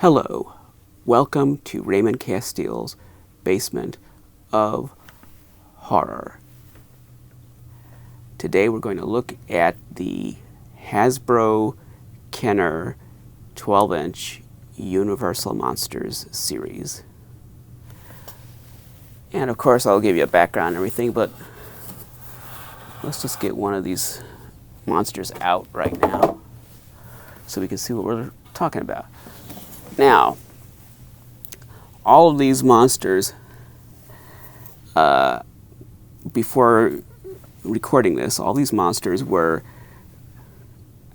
Hello, welcome to Raymond Castile's Basement of Horror. Today we're going to look at the Hasbro Kenner 12-inch Universal Monsters series. And of course I'll give you a background and everything, but let's just get one of these monsters out right now so we can see what we're talking about. Now, all of these monsters, before recording this, all these monsters were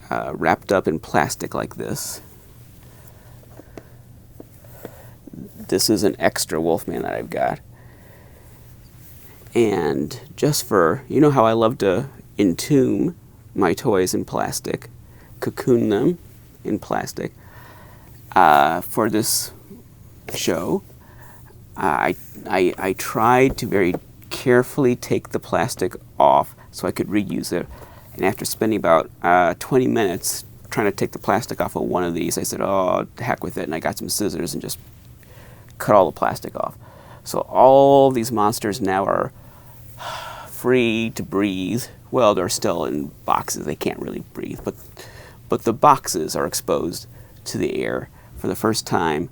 wrapped up in plastic like this. This is an extra Wolfman that I've got. And just for, you know how I love to entomb my toys in plastic, cocoon them in plastic. For this show, I tried to very carefully take the plastic off so I could reuse it. And after spending about 20 minutes trying to take the plastic off of one of these, I said, oh, the heck with it. And I got some scissors and just cut all the plastic off. So all these monsters now are free to breathe. Well, they're still in boxes. They can't really breathe. But the boxes are exposed to the air for the first time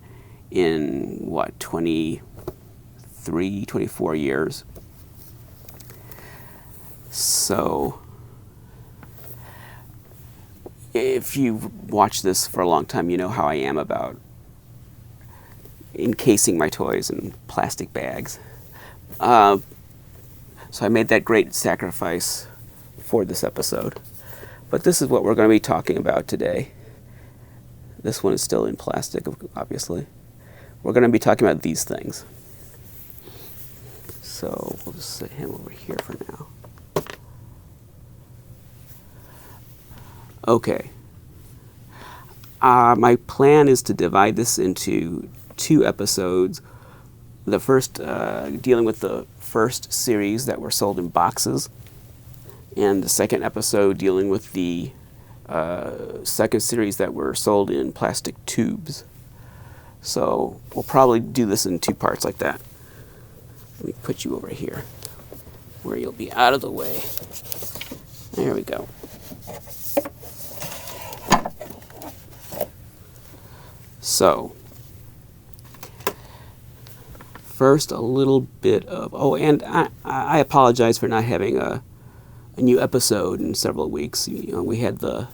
in, what, 23, 24 years. So if you've watched this for a long time, you know how I am about encasing my toys in plastic bags. So I made that great sacrifice for this episode. But this is what we're going to be talking about today. This one is still in plastic, obviously. We're going to be talking about these things. So we'll just set him over here for now. Okay. My plan is to divide this into 2 episodes. The first dealing with the first series that were sold in boxes, and the second episode dealing with the second series that were sold in plastic tubes. So we'll probably do this in 2 parts like that. Let me put you over here where you'll be out of the way. There we go. So first, a little bit of, and I apologize for not having a new episode in several weeks. You know, we had the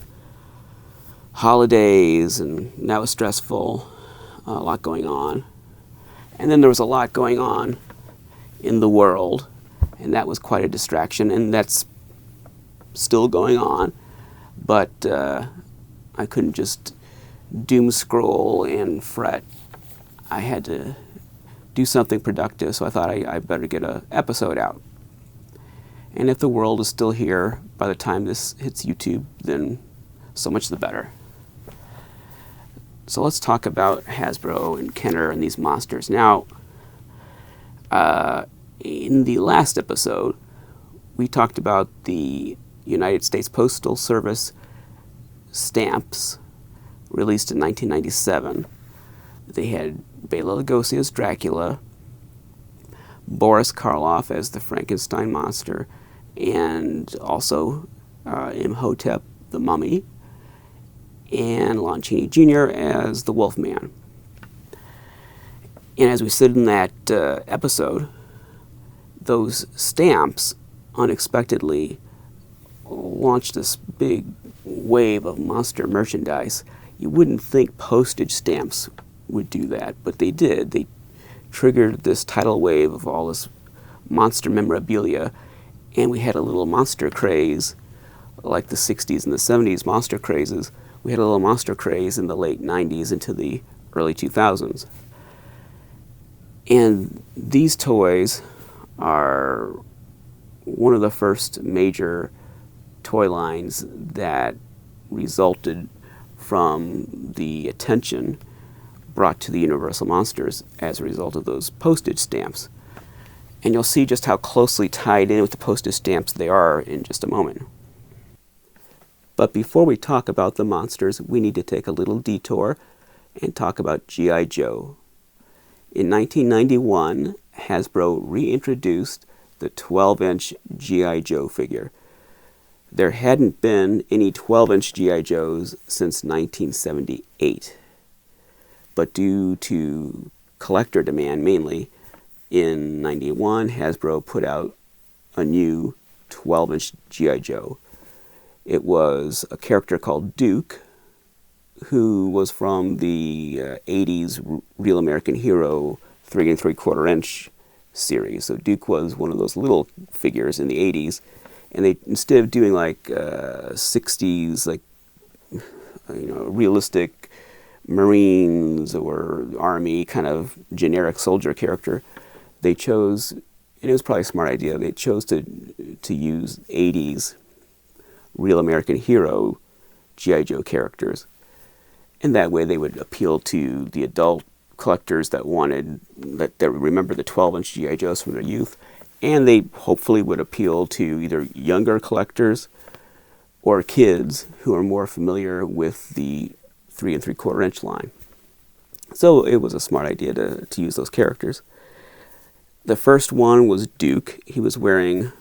holidays, and that was stressful, a lot going on. And then there was a lot going on in the world, and that was quite a distraction, and that's still going on. But I couldn't just doom scroll and fret. I had to do something productive, so I thought I better get an episode out. And if the world is still here by the time this hits YouTube, then so much the better. So let's talk about Hasbro and Kenner and these monsters. Now, in the last episode, we talked about the United States Postal Service stamps released in 1997. They had Bela Lugosi as Dracula, Boris Karloff as the Frankenstein Monster, and also Imhotep the Mummy, and Lon Chaney Jr. as the Wolfman. And as we said in that episode, those stamps unexpectedly launched this big wave of monster merchandise. You wouldn't think postage stamps would do that, but they did. They triggered this tidal wave of all this monster memorabilia, and we had a little monster craze, like the 60s and the 70s monster crazes. We had a little monster craze in the late 90s into the early 2000s. And these toys are one of the first major toy lines that resulted from the attention brought to the Universal Monsters as a result of those postage stamps. And you'll see just how closely tied in with the postage stamps they are in just a moment. But before we talk about the monsters, we need to take a little detour and talk about G.I. Joe. In 1991, Hasbro reintroduced the 12-inch G.I. Joe figure. There hadn't been any 12-inch G.I. Joes since 1978. But due to collector demand mainly, in 91, Hasbro put out a new 12-inch G.I. Joe. It was a character called Duke, who was from the 80s Real American Hero 3 3/4 inch series. So Duke was one of those little figures in the 80s, and they, instead of doing like 60s like realistic Marines or Army kind of generic soldier character, they chose, and it was probably a smart idea, they chose to use 80s Real American Hero G.I. Joe characters. And that way they would appeal to the adult collectors that remember the 12-inch G.I. Joes from their youth, and they hopefully would appeal to either younger collectors or kids who are more familiar with the 3 3/4 inch line. So it was a smart idea to use those characters. The first one was Duke. He was wearing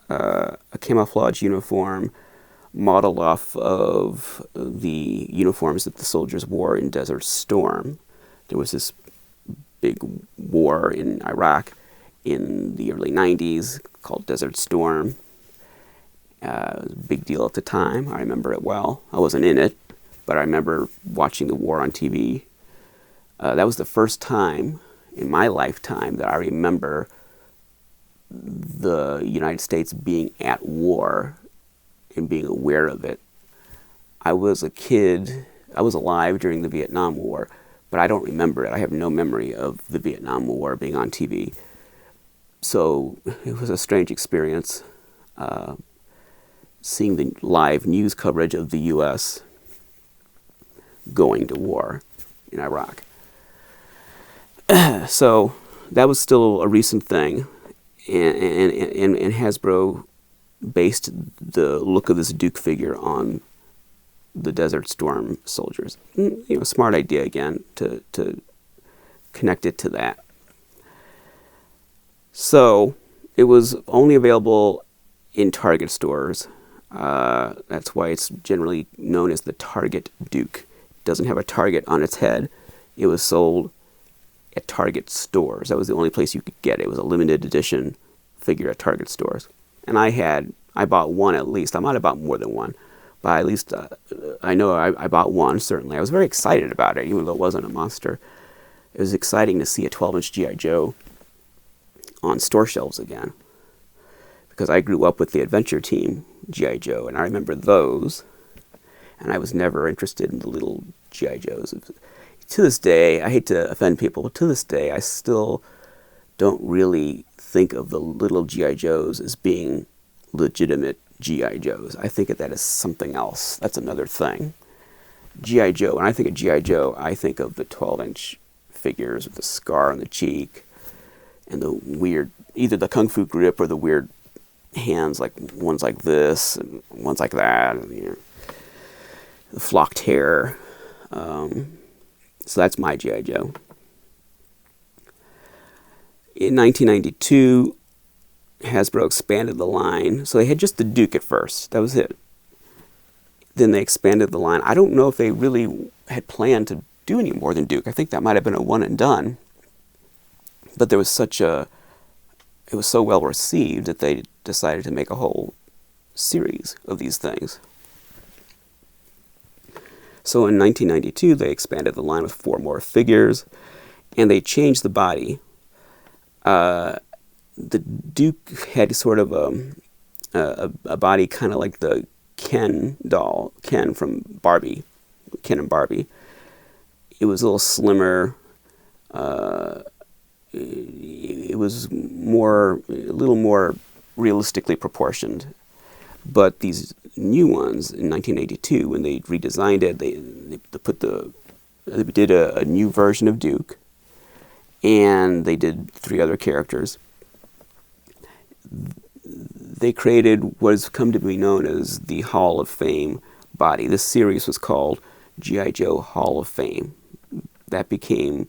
a camouflage uniform modeled off of the uniforms that the soldiers wore in Desert Storm. There was this big war in Iraq in the early 90s called Desert Storm. It was a big deal at the time. I remember it well. I wasn't in it, but I remember watching the war on TV. That was the first time in my lifetime that I remember the United States being at war and being aware of it. I was a kid. I was alive during the Vietnam War, but I don't remember it. I have no memory of the Vietnam War being on TV. So it was a strange experience seeing the live news coverage of the U.S. going to war in Iraq. So that was still a recent thing, and Hasbro based the look of this Duke figure on the Desert Storm soldiers. Smart idea again to connect it to that. So it was only available in Target stores. That's why it's generally known as the Target Duke. It doesn't have a target on its head. It was sold at Target stores. That was the only place you could get it. It was a limited edition figure at Target stores. And I bought one at least. I might have bought more than one, but at least I know I bought one, certainly. I was very excited about it, even though it wasn't a monster. It was exciting to see a 12-inch G.I. Joe on store shelves again, because I grew up with the Adventure Team G.I. Joe, and I remember those, and I was never interested in the little G.I. Joes. To this day, I hate to offend people, but to this day, I still don't really think of the little G.I. Joes as being legitimate G.I. Joes. I think of that as something else. That's another thing. G.I. Joe, when I think of G.I. Joe, I think of the 12-inch figures with the scar on the cheek and the weird, either the kung fu grip or the weird hands, like one's like this and one's like that, and, the flocked hair. So that's my G.I. Joe. In 1992, Hasbro expanded the line. So they had just the Duke at first. That was it. Then they expanded the line. I don't know if they really had planned to do any more than Duke. I think that might have been a one and done. But there was it was so well received that they decided to make a whole series of these things. So in 1992, they expanded the line with 4 more figures, and they changed the body. The Duke had sort of a body kind of like the Ken doll, Ken from Barbie, Ken and Barbie. It was a little slimmer. It was a little more realistically proportioned. But these new ones in 1982, when they redesigned it, they did a new version of Duke, and they did 3 other characters. They created what has come to be known as the Hall of Fame body. This series was called G.I. Joe Hall of Fame. that became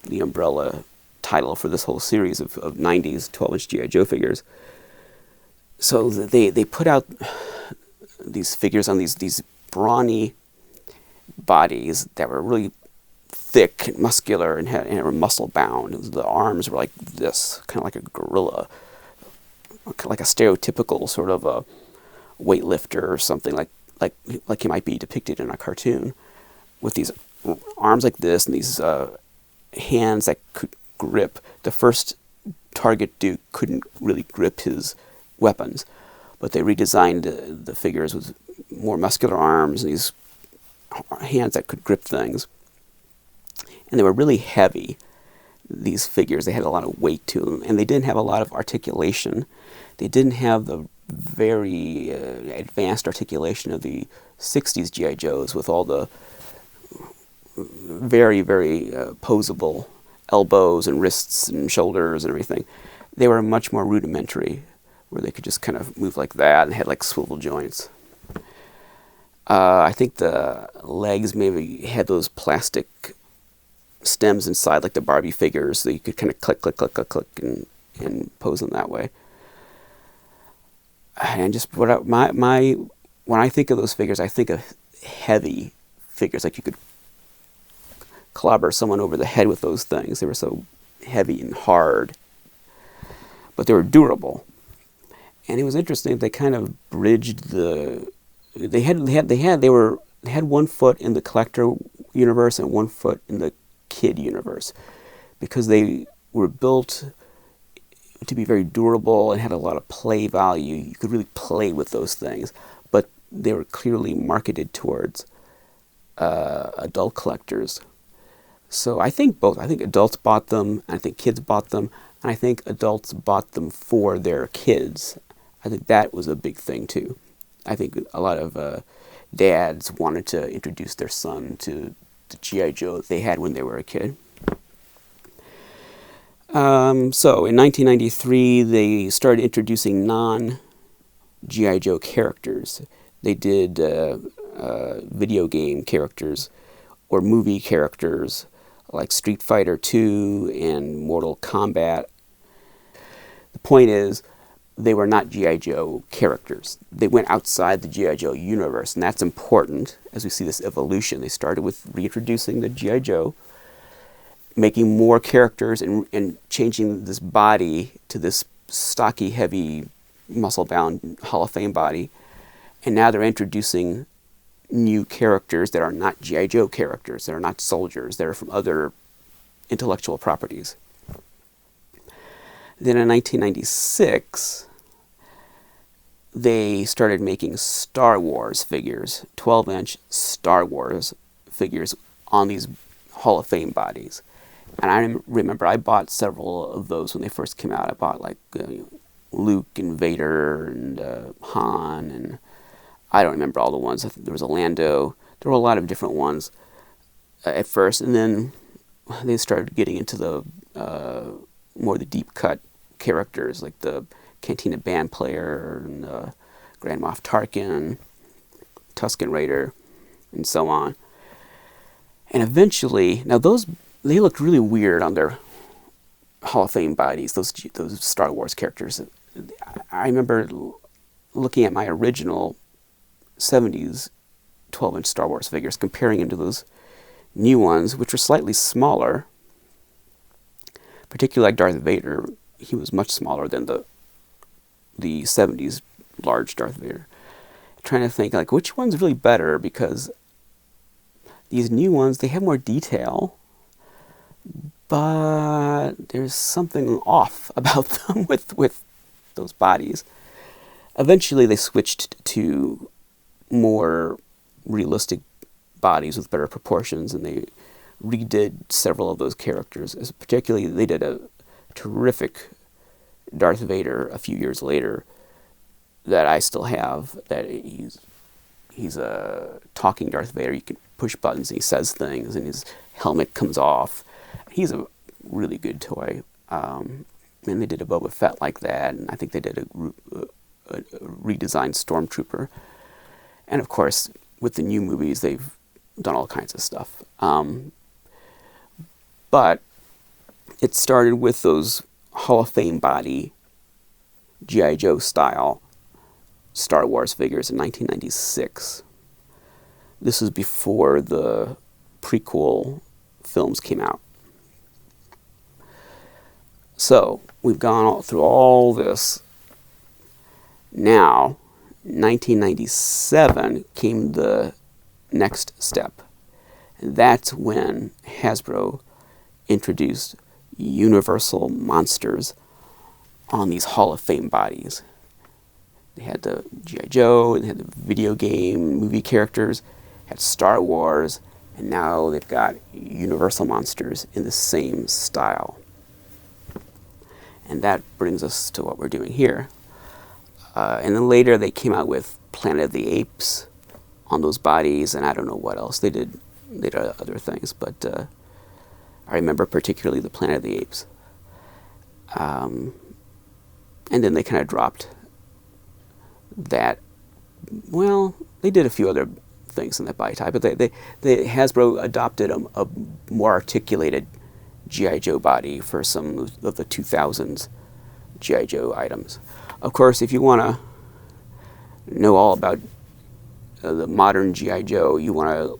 the umbrella title for this whole series of 90s 12-inch G.I. Joe figures. So they put out these figures on these brawny bodies that were really thick and muscular and were muscle bound. The arms were like this, kind of like a gorilla, like a stereotypical sort of a weightlifter or something like he might be depicted in a cartoon, with these arms like this and these hands that could grip. The first target dude couldn't really grip his weapons, but they redesigned the figures with more muscular arms and these hands that could grip things. And they were really heavy, these figures. They had a lot of weight to them, and they didn't have a lot of articulation. They didn't have the very advanced articulation of the 60s G.I. Joes with all the very, very posable elbows and wrists and shoulders and everything. They were much more rudimentary, where they could just kind of move like that and had like swivel joints. I think the legs maybe had those plastic stems inside, like the Barbie figures, so you could kind of click, click, click, click, click, and pose them that way. And just when I think of those figures, I think of heavy figures, like you could clobber someone over the head with those things. They were so heavy and hard, but they were durable. And it was interesting. They kind of bridged they had 1 foot in the collector universe and 1 foot in the kid universe, because they were built to be very durable and had a lot of play value. You could really play with those things, but they were clearly marketed towards adult collectors. So I think both. I think adults bought them, and I think kids bought them, and I think adults bought them for their kids. I think that was a big thing too. I think a lot of dads wanted to introduce their son to the G.I. Joe that they had when they were a kid. So in 1993, they started introducing non-G.I. Joe characters. They did video game characters or movie characters like Street Fighter II and Mortal Kombat. The point is, they were not G.I. Joe characters. They went outside the G.I. Joe universe, and that's important as we see this evolution. They started with reintroducing the G.I. Joe, making more characters, and changing this body to this stocky, heavy, muscle-bound Hall of Fame body. And now they're introducing new characters that are not G.I. Joe characters, that are not soldiers, that are from other intellectual properties. Then in 1996, they started making Star Wars figures, 12-inch Star Wars figures on these Hall of Fame bodies. And I remember I bought several of those when they first came out. I bought like Luke and Vader and Han, and I don't remember all the ones. I think there was a Lando. There were a lot of different ones at first, and then they started getting into the more the deep cut characters, like the Cantina band player and Grand Moff Tarkin, Tusken Raider, and so on. And eventually, now they looked really weird on their Hall of Fame bodies, those Star Wars characters. I remember looking at my original 70s 12-inch Star Wars figures, comparing them to those new ones, which were slightly smaller, particularly like Darth Vader. He was much smaller than the 70s large Darth Vader. Trying to think, like, which one's really better, because these new ones, they have more detail, but there's something off about them with those bodies. Eventually, they switched to more realistic bodies with better proportions, and they redid several of those characters. Particularly, they did a terrific Darth Vader a few years later that I still have. That he's a talking Darth Vader. You can push buttons and he says things, and his helmet comes off. He's a really good toy. And they did a Boba Fett like that, and I think they did a redesigned Stormtrooper. And of course, with the new movies, they've done all kinds of stuff. But it started with those Hall of Fame body G.I. Joe style Star Wars figures in 1996. This was before the prequel films came out. So we've gone through all this. Now, 1997 came the next step. And that's when Hasbro introduced Universal Monsters on these Hall of Fame bodies. They had the G.I. Joe, they had the video game, movie characters, had Star Wars, and now they've got Universal Monsters in the same style. And that brings us to what we're doing here. And then later they came out with Planet of the Apes on those bodies, and I don't know what else. They did other things, but I remember particularly the Planet of the Apes. And then they kind of dropped that. Well, they did a few other things in that body type, but they Hasbro adopted a more articulated G.I. Joe body for some of the 2000s G.I. Joe items. Of course, if you want to know all about the modern G.I. Joe, you want to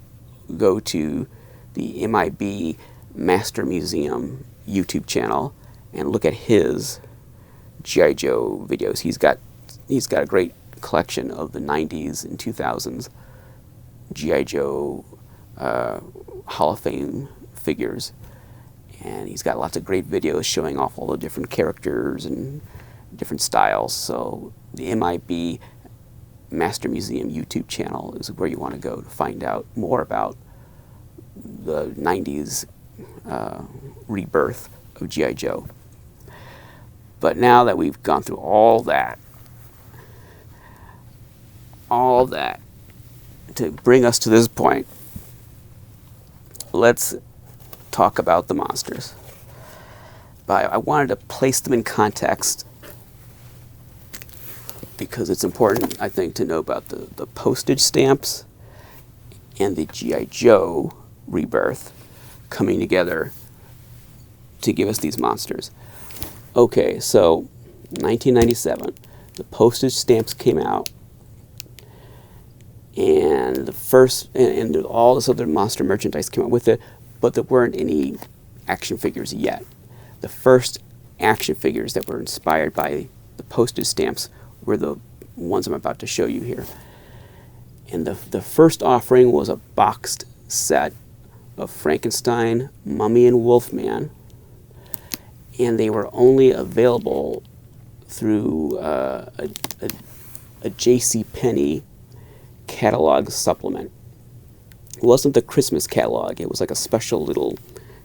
go to the MIB Master Museum YouTube channel and look at his G.I. Joe videos. He's got a great collection of the 90s and 2000s G.I. Joe Hall of Fame figures. And he's got lots of great videos showing off all the different characters and different styles. So the MIB Master Museum YouTube channel is where you want to go to find out more about the 90s rebirth of G.I. Joe. But now that we've gone through all that to bring us to this point, let's talk about the monsters. But I wanted to place them in context because it's important, I think, to know about the postage stamps and the G.I. Joe rebirth coming together to give us these monsters. Okay, so 1997, the postage stamps came out, and and all this other monster merchandise came out with it, but there weren't any action figures yet. The first action figures that were inspired by the postage stamps were the ones I'm about to show you here. And the first offering was a boxed set of Frankenstein, Mummy, and Wolfman, and they were only available through a JCPenney catalog supplement. It wasn't the Christmas catalog. It was like a special little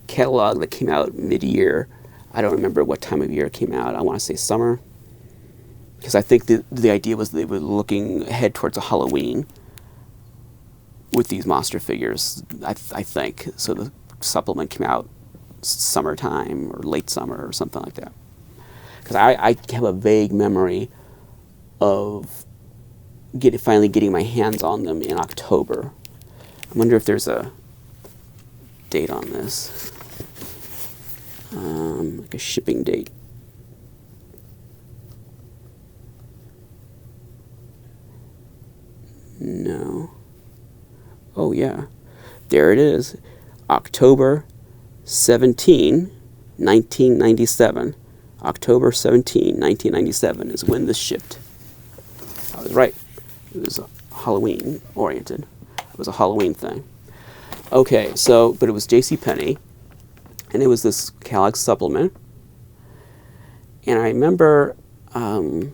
catalog that came out mid-year. I don't remember what time of year it came out. I want to say summer, because I think the idea was they were looking ahead towards a Halloween with these monster figures, I think. So the supplement came out summertime or late summer or something like that. Because I have a vague memory of finally getting my hands on them in October. I wonder if there's a date on this, like a shipping date. No. Oh yeah, there it is. October 17, 1997. October 17, 1997 is when this shipped. I was right. It was Halloween oriented. It was a Halloween thing. Okay, so, but it was JCPenney, and it was this catalog supplement. And I remember I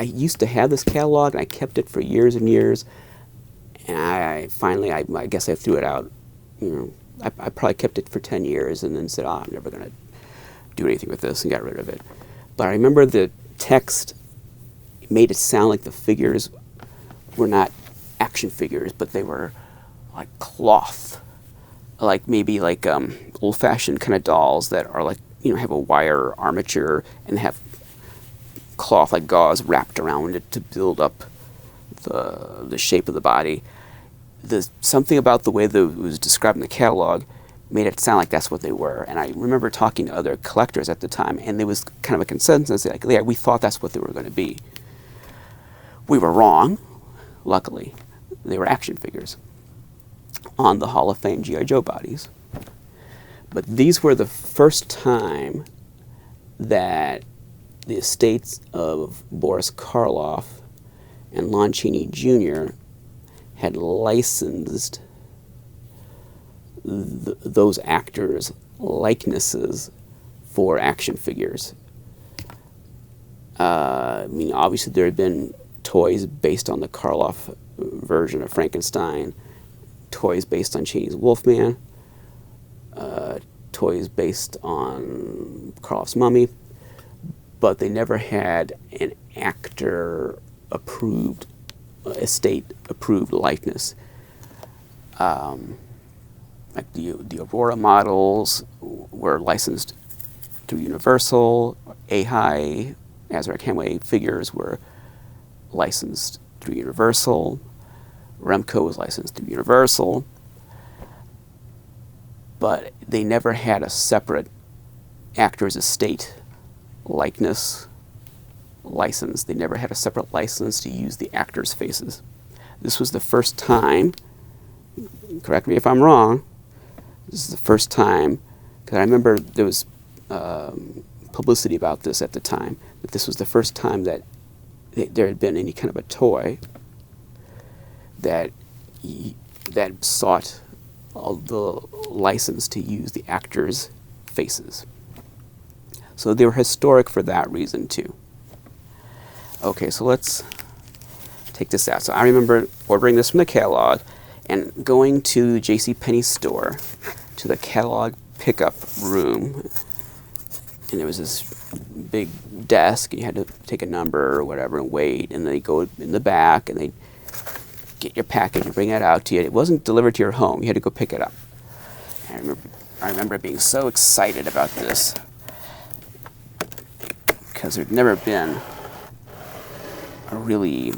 used to have this catalog, and I kept it for years and years. And I finally guess I threw it out. You know, I probably kept it for 10 years and then said, I'm never going to do anything with this, and got rid of it. But I remember the text made it sound like the figures were not action figures, but they were like cloth, like maybe like old-fashioned kind of dolls that are like, you know, have a wire armature and have cloth like gauze wrapped around it to build up the shape of the body. There's something about the way that it was described in the catalog made it sound like that's what they were. And I remember talking to other collectors at the time, and there was kind of a consensus, like, yeah, we thought that's what they were going to be. We were wrong, luckily. They were action figures on the Hall of Fame G.I. Joe bodies. But these were the first time that the estates of Boris Karloff and Lon Chaney Jr. had licensed those actors' likenesses for action figures. I mean, obviously there had been toys based on the Karloff version of Frankenstein, toys based on Chaney's Wolfman, toys based on Karloff's Mummy, but they never had an actor-approved, estate-approved likeness. Like the Aurora models were licensed through Universal. Ahai, Azrac Hamway figures were licensed through Universal. Remco was licensed through Universal. But they never had a separate actor's estate likeness license. They never had a separate license to use the actors' faces. This was the first time, correct me if I'm wrong, this is the first time, because I remember there was publicity about this at the time, that this was the first time that there had been any kind of a toy that sought the license to use the actors' faces. So they were historic for that reason too. Okay, so let's take this out. So I remember ordering this from the catalog and going to JCPenney's store, to the catalog pickup room, and there was this big desk, and you had to take a number or whatever and wait, and they go in the back and they get your package and bring it out to you. It wasn't delivered to your home. You had to go pick it up. And I remember being so excited about this because there'd never been a really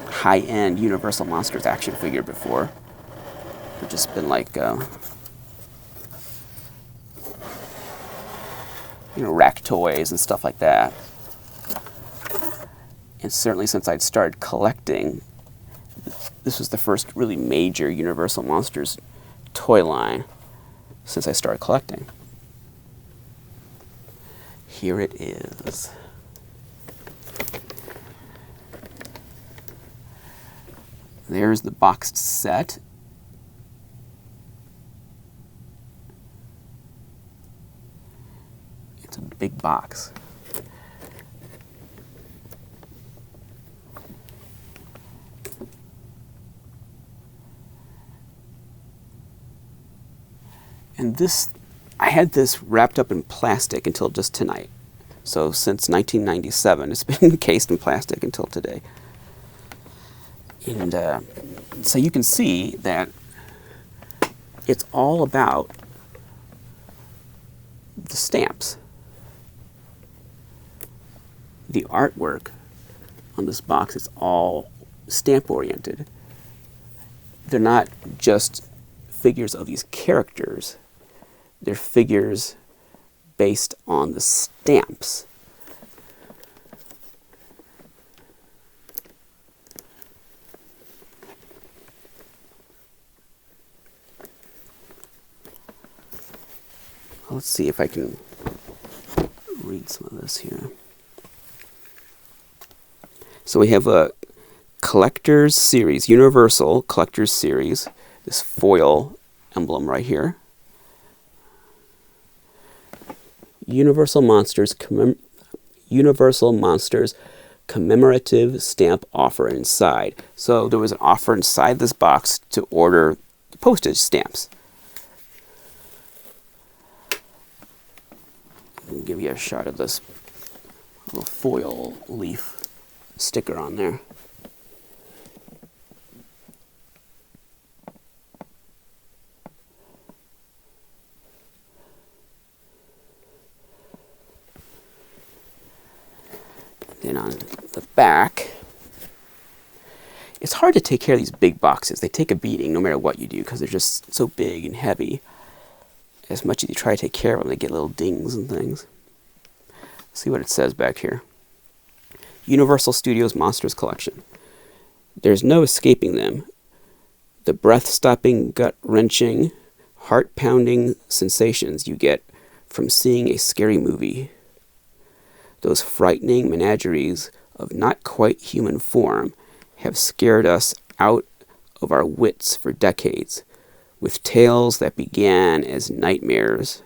high-end Universal Monsters action figure before. It's just been like, rack toys and stuff like that. And certainly since I'd started collecting, this was the first really major Universal Monsters toy line since I started collecting. Here it is. There's the boxed set. It's a big box. And this, I had this wrapped up in plastic until just tonight. So since 1997, it's been encased in plastic until today. And so you can see that it's all about the stamps. The artwork on this box is all stamp oriented. They're not just figures of these characters. They're figures based on the stamps. Let's see if I can read some of this here. So we have a collector's series, Universal collector's series, this foil emblem right here. Universal Monsters commemorative stamp offer inside. So there was an offer inside this box to order postage stamps. I'll give you a shot of this little foil leaf sticker on there. Then on the back, It's hard to take care of these big boxes. They take a beating no matter what you do because they're just so big and heavy. As much as you try to take care of them, they get little dings and things. Let's see what it says back here. Universal Studios Monsters Collection. There's no escaping them. The breath-stopping, gut-wrenching, heart-pounding sensations you get from seeing a scary movie. Those frightening menageries of not quite human form have scared us out of our wits for decades, with tales that began as nightmares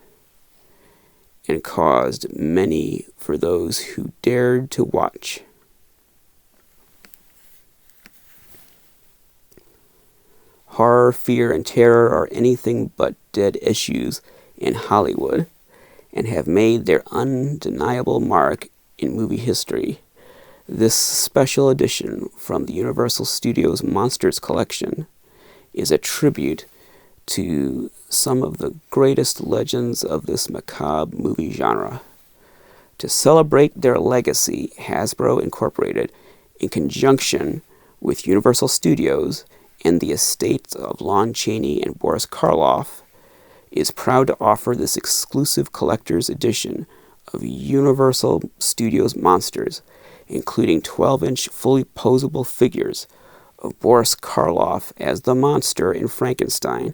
and caused many for those who dared to watch. Horror, fear, and terror are anything but dead issues in Hollywood and have made their undeniable mark in movie history. This special edition from the Universal Studios Monsters Collection is a tribute to some of the greatest legends of this macabre movie genre. To celebrate their legacy, Hasbro Incorporated, in conjunction with Universal Studios and the estates of Lon Chaney and Boris Karloff, is proud to offer this exclusive collector's edition of Universal Studios Monsters, including 12-inch fully posable figures of Boris Karloff as the monster in Frankenstein,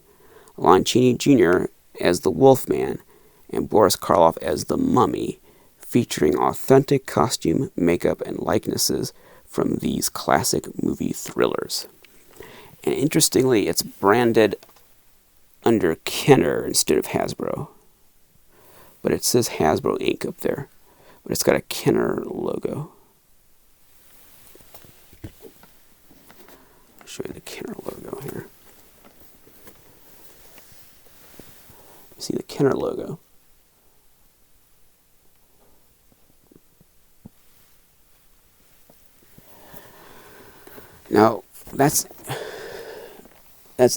Lon Chaney Jr. as the Wolfman, and Boris Karloff as the Mummy, featuring authentic costume, makeup, and likenesses from these classic movie thrillers. And interestingly, it's branded under Kenner instead of Hasbro. But it says Hasbro Inc. up there. But it's got a Kenner logo. I'll show you the Kenner logo here. You see the Kenner logo? Now, that's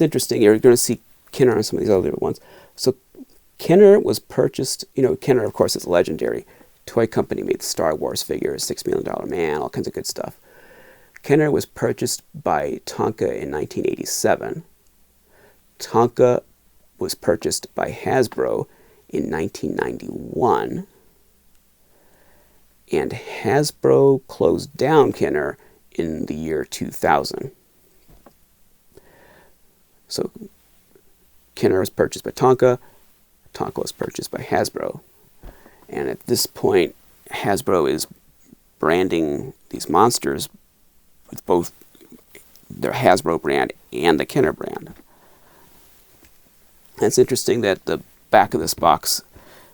interesting. You're going to see Kenner on some of these other ones. So Kenner was purchased, Kenner, of course, is legendary. Toy company made the Star Wars figures, $6 Million Man, all kinds of good stuff. Kenner was purchased by Tonka in 1987. Tonka was purchased by Hasbro in 1991. And Hasbro closed down Kenner in the year 2000. So Kenner was purchased by Tonka. Tonka was purchased by Hasbro. And at this point, Hasbro is branding these monsters with both their Hasbro brand and the Kenner brand. And it's interesting that the back of this box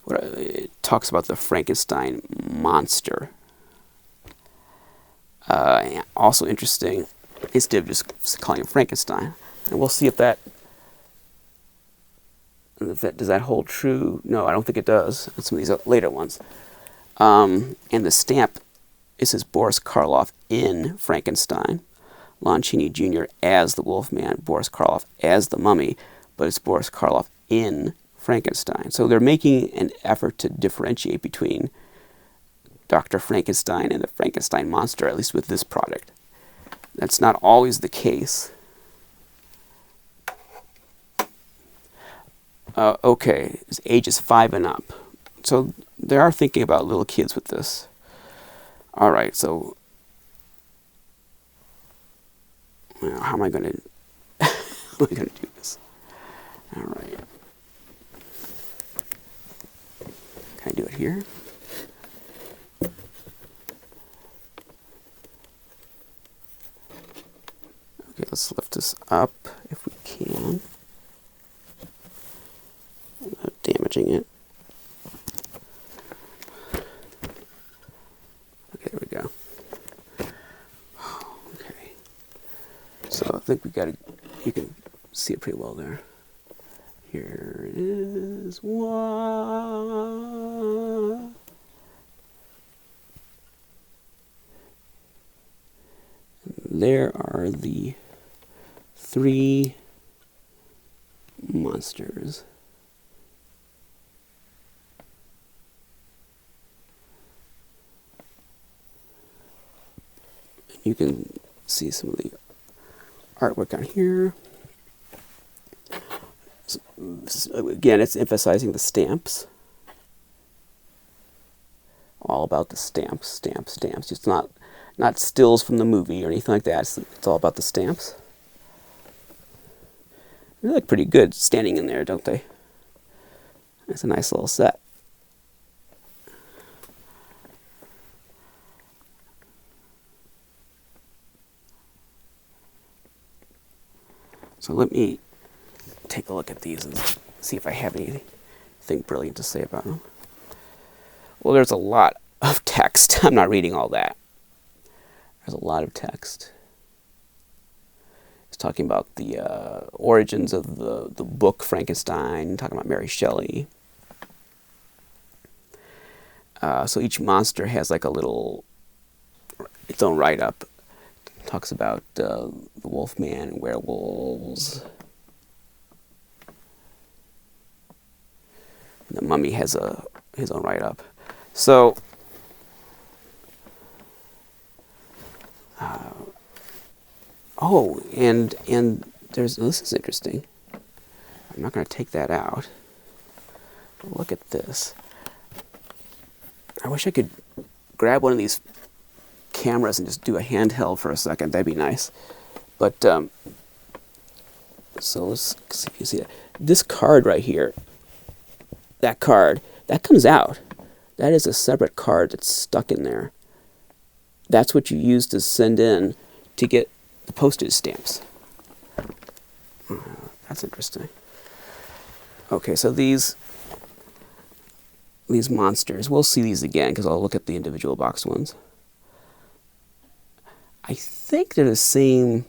it talks about the Frankenstein Monster. And also interesting, instead of just calling it Frankenstein. And we'll see if that does that hold true. No, I don't think it does. On some of these later ones. And the stamp, it says Boris Karloff in Frankenstein. Lon Chaney Jr. as the Wolfman, Boris Karloff as the Mummy, but it's Boris Karloff in Frankenstein. So they're making an effort to differentiate between Dr. Frankenstein and the Frankenstein Monster, at least with this product. That's not always the case. Okay, it's ages 5 and up. So they are thinking about little kids with this. All right, so how am I going to do this? All right. Can I do it here? Okay, let's lift this up if we can. Without damaging it. Okay, there we go. Okay. So I think we got to, you can see it pretty well there. Here it is. Wah. There are the 3 monsters. You can see some of the artwork on here. Again, it's emphasizing the stamps. All about the stamps, stamps, stamps. It's not stills from the movie or anything like that. It's all about the stamps. They look pretty good standing in there, don't they? It's a nice little set. So let me take a look at these and see if I have anything brilliant to say about them. Well, there's a lot of text. I'm not reading all that. There's a lot of text. It's talking about the origins of the book Frankenstein, talking about Mary Shelley. So each monster has like a little, its own write-up. Talks about the Wolfman and werewolves. And the mummy has his own write-up. So, oh, and this is interesting. I'm not going to take that out. Look at this. I wish I could grab one of these cameras and just do a handheld for a second. That'd be nice. But, so let's see if you see that. This card right here, that card, that comes out. That is a separate card that's stuck in there. That's what you use to send in to get the postage stamps. That's interesting. Okay, so these monsters, we'll see these again because I'll look at the individual box ones. I think they're the same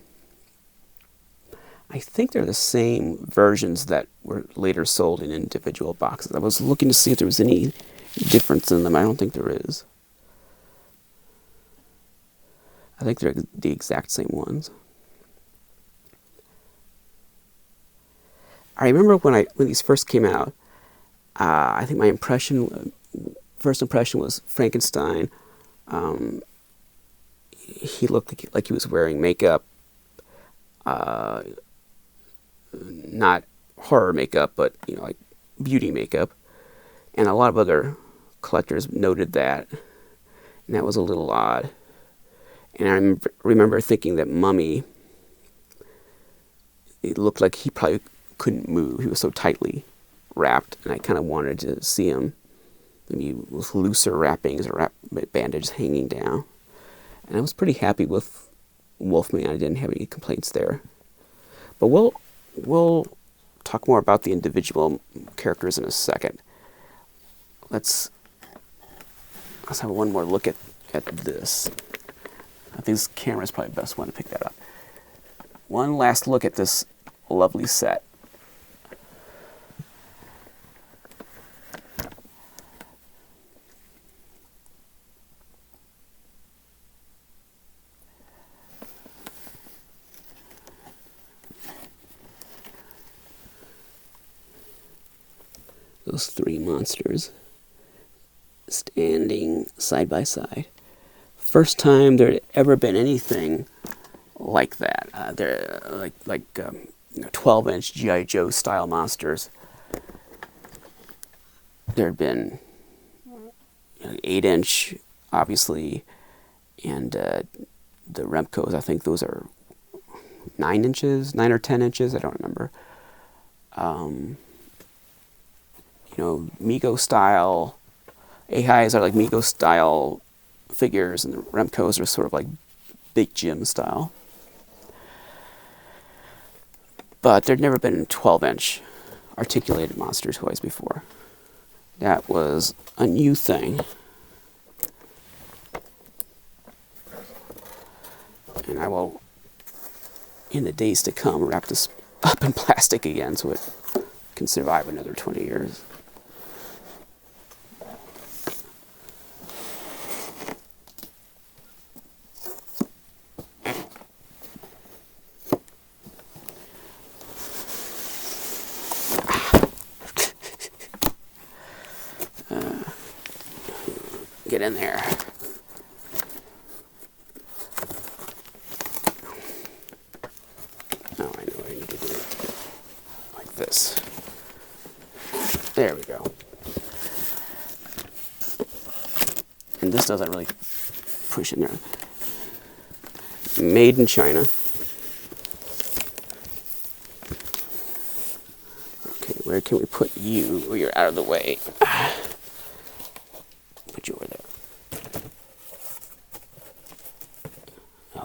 versions that were later sold in individual boxes. I was looking to see if there was any difference in them. I don't think there is. I think they're the exact same ones. I remember when these first came out, I think my first impression was Frankenstein. He looked like he was wearing makeup. Not horror makeup, but like beauty makeup. And a lot of other collectors noted that, and that was a little odd. And I remember thinking that Mummy, it looked like he probably couldn't move. He was so tightly wrapped, and I kind of wanted to see him maybe with looser wrappings or bandages hanging down. And I was pretty happy with Wolfman. I didn't have any complaints there. But we'll talk more about the individual characters in a second. Let's have one more look at this. I think this camera is probably the best one to pick that up. One last look at this lovely set. Those three monsters standing side by side. First time there had ever been anything like that. They're like 12-inch G.I. Joe style monsters. There had been 8-inch, obviously, and the Remcos, I think those are 9 inches, 9 or 10 inches, I don't remember. Mego style, A-Highs are like Mego style figures, and the Remcos are sort of like Big Jim style. But there'd never been 12-inch articulated monster toys before. That was a new thing. And I will, in the days to come, wrap this up in plastic again so it can survive another 20 years. Get in there. this. There we go. And this doesn't really push in there. Made in China. Okay, where can we put you? Oh, you're out of the way. Put you over there.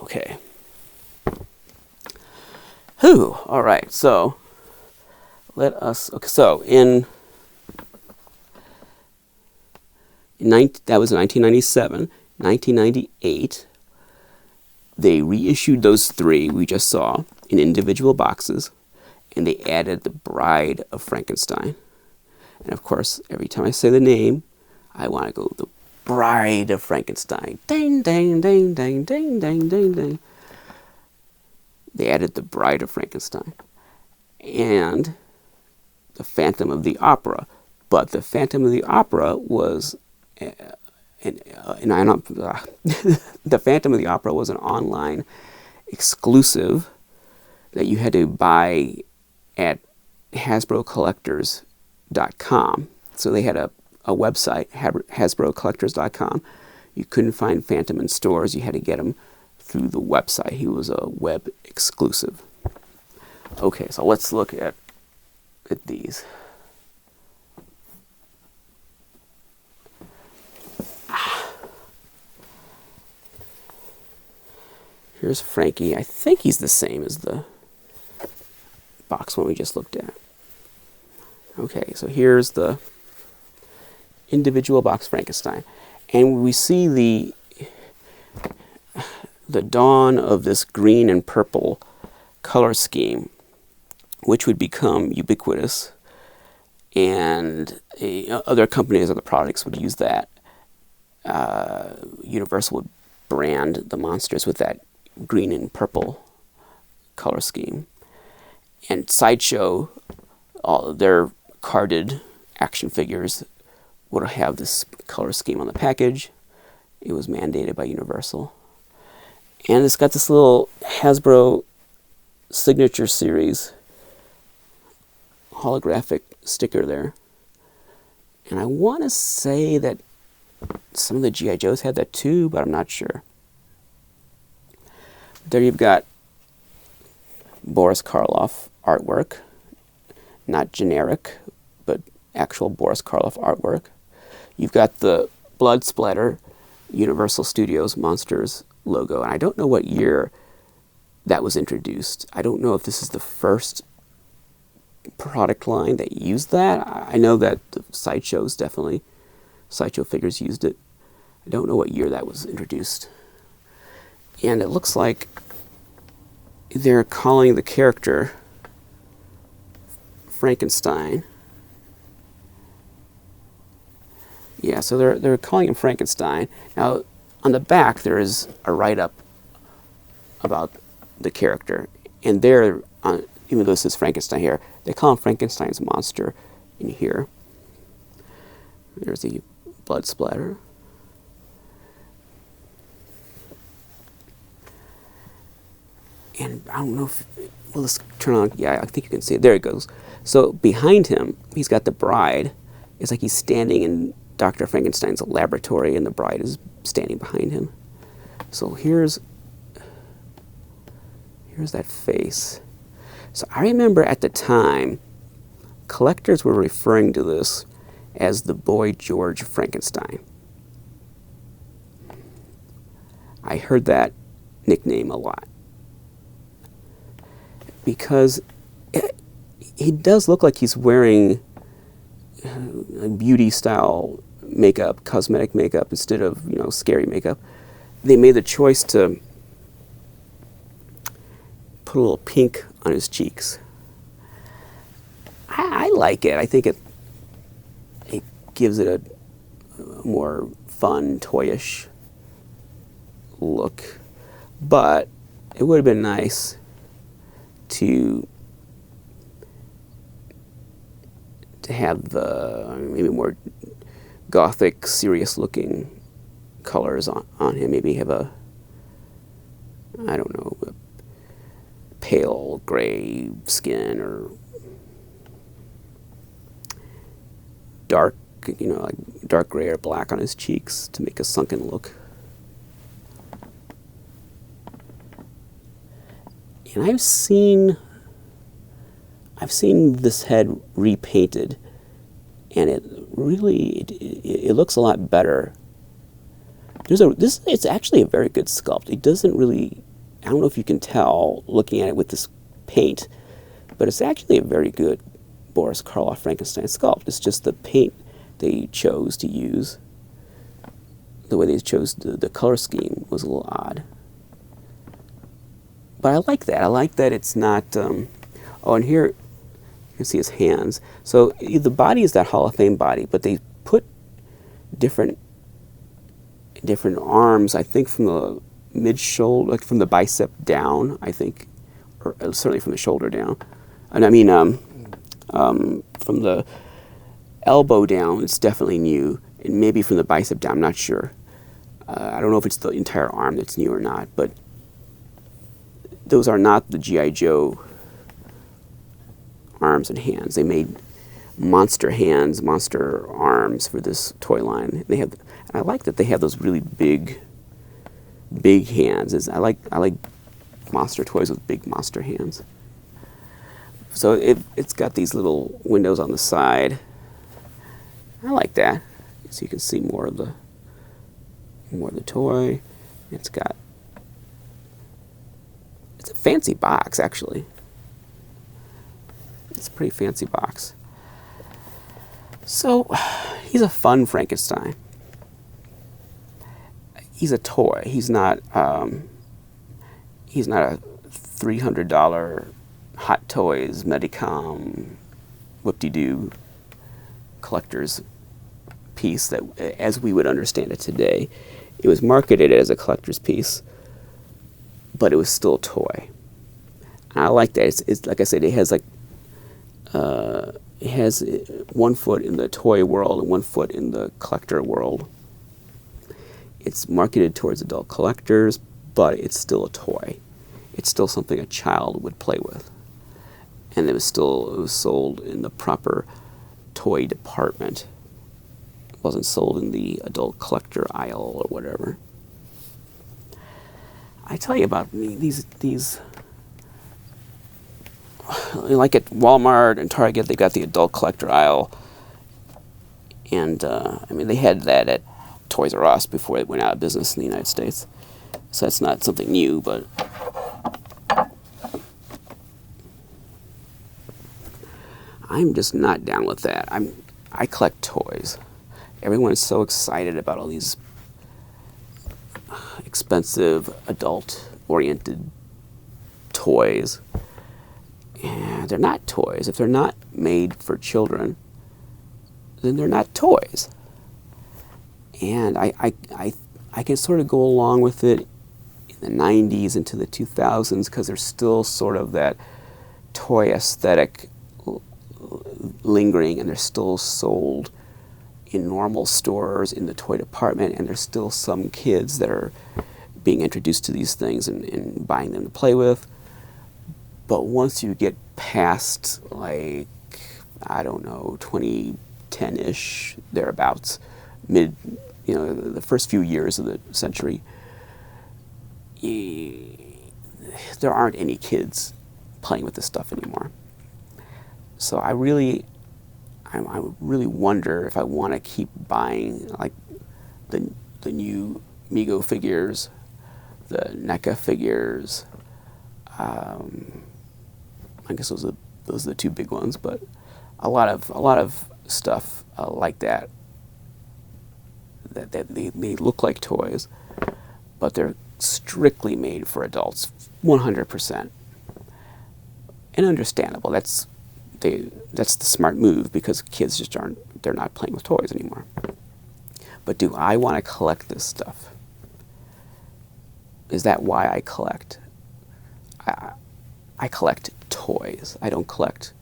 Okay. Whew. All right. So let us. Okay. So that was 1997. 1998. They reissued those three we just saw in individual boxes, and they added the Bride of Frankenstein. And of course, every time I say the name, I want to go the Bride of Frankenstein. Ding, ding, ding, ding, ding, ding, ding, ding. They added the Bride of Frankenstein and the Phantom of the Opera. But the Phantom of the Opera was the Phantom of the Opera was an online exclusive that you had to buy at HasbroCollectors.com. So they had a website, HasbroCollectors.com. You couldn't find Phantom in stores. You had to get him through the website. He was a web exclusive. Okay, so let's look at these. Here's Frankie. I think he's the same as the box one we just looked at. Okay, so here's the individual box Frankenstein. And we see the dawn of this green and purple color scheme, which would become ubiquitous. And other companies, other products would use that. Universal would brand the monsters with that green and purple color scheme. And Sideshow, all their carded action figures would have this color scheme on the package. It was mandated by Universal. And it's got this little Hasbro Signature Series holographic sticker there. And I want to say that some of the G.I. Joes had that too, but I'm not sure. There you've got Boris Karloff artwork, not generic, but actual Boris Karloff artwork. You've got the blood splatter Universal Studios Monsters logo, and I don't know what year that was introduced. I don't know if this is the first product line that used that. I know that the Sideshow figures used it. I don't know what year that was introduced. And it looks like they're calling the character Frankenstein. Yeah, so they're calling him Frankenstein. Now, on the back, there is a write-up about the character. And there, even though this is Frankenstein here, they call him Frankenstein's Monster in here. There's the blood splatter. And I don't know if, well, let's turn on, yeah, I think you can see it. There it goes. So behind him, he's got the bride. It's like he's standing in Dr. Frankenstein's laboratory and the bride is standing behind him. So here's that face. So I remember at the time, collectors were referring to this as the Boy George Frankenstein. I heard that nickname a lot. Because he does look like he's wearing beauty style makeup, cosmetic makeup, instead of, scary makeup. They made the choice to put a little pink on his cheeks. I like it. I think it gives it a more fun, toyish look. But it would have been nice to have the maybe more gothic, serious-looking colors on him. Maybe have a pale gray skin or dark, like dark gray or black on his cheeks to make a sunken look. And I've seen this head repainted, and it really it looks a lot better. It's actually a very good sculpt. It doesn't really, I don't know if you can tell looking at it with this paint, but it's actually a very good Boris Karloff Frankenstein sculpt. It's just the paint they chose to use, the way they chose the color scheme was a little odd. But I like that. I like that it's not, oh, and here you can see his hands. So the body is that Hall of Fame body, but they put different arms, I think from the mid-shoulder, like from the bicep down, I think, or certainly from the shoulder down. And I mean, from the elbow down, it's definitely new, and maybe from the bicep down, I'm not sure. I don't know if it's the entire arm that's new or not, but those are not the G.I. Joe arms and hands. They made monster hands, monster arms for this toy line. They have, and I like that they have those really big hands. I like monster toys with big monster hands. So it's got these little windows on the side. I like that, so you can see more of the toy. It's a fancy box, actually. It's a pretty fancy box. So he's a fun Frankenstein. He's a toy. He's not a $300 Hot Toys Medicom whoop-de-doo collector's piece that, as we would understand it today. It was marketed as a collector's piece, but it was still a toy. And I like that. It's like I said, it has one foot in the toy world and one foot in the collector world. It's marketed towards adult collectors, but it's still a toy. It's still something a child would play with. And it was sold in the proper toy department. It wasn't sold in the adult collector aisle or whatever. I tell you about these like at Walmart and Target, they got the adult collector aisle. And I mean, they had that at Toys R Us before it went out of business in the United States. So that's not something new, but I'm just not down with that. I collect toys. Everyone is so excited about all these expensive, adult-oriented toys. And they're not toys. If they're not made for children, then they're not toys. And I can sort of go along with it in the 90s into the 2000s because there's still sort of that toy aesthetic lingering, and they're still sold in normal stores in the toy department, and there's still some kids that are being introduced to these things and buying them to play with. But once you get past, like, I don't know, 2010-ish, thereabouts, the first few years of the century, there aren't any kids playing with this stuff anymore. So I really wonder if I want to keep buying, like, the new Mego figures, the NECA figures. I guess those are the two big ones, but a lot of stuff like that they look like toys, but they're strictly made for adults, 100%. And understandable. That's the smart move, because kids just they're not playing with toys anymore. But do I want to collect this stuff? Is that why I collect? I collect toys. I don't collect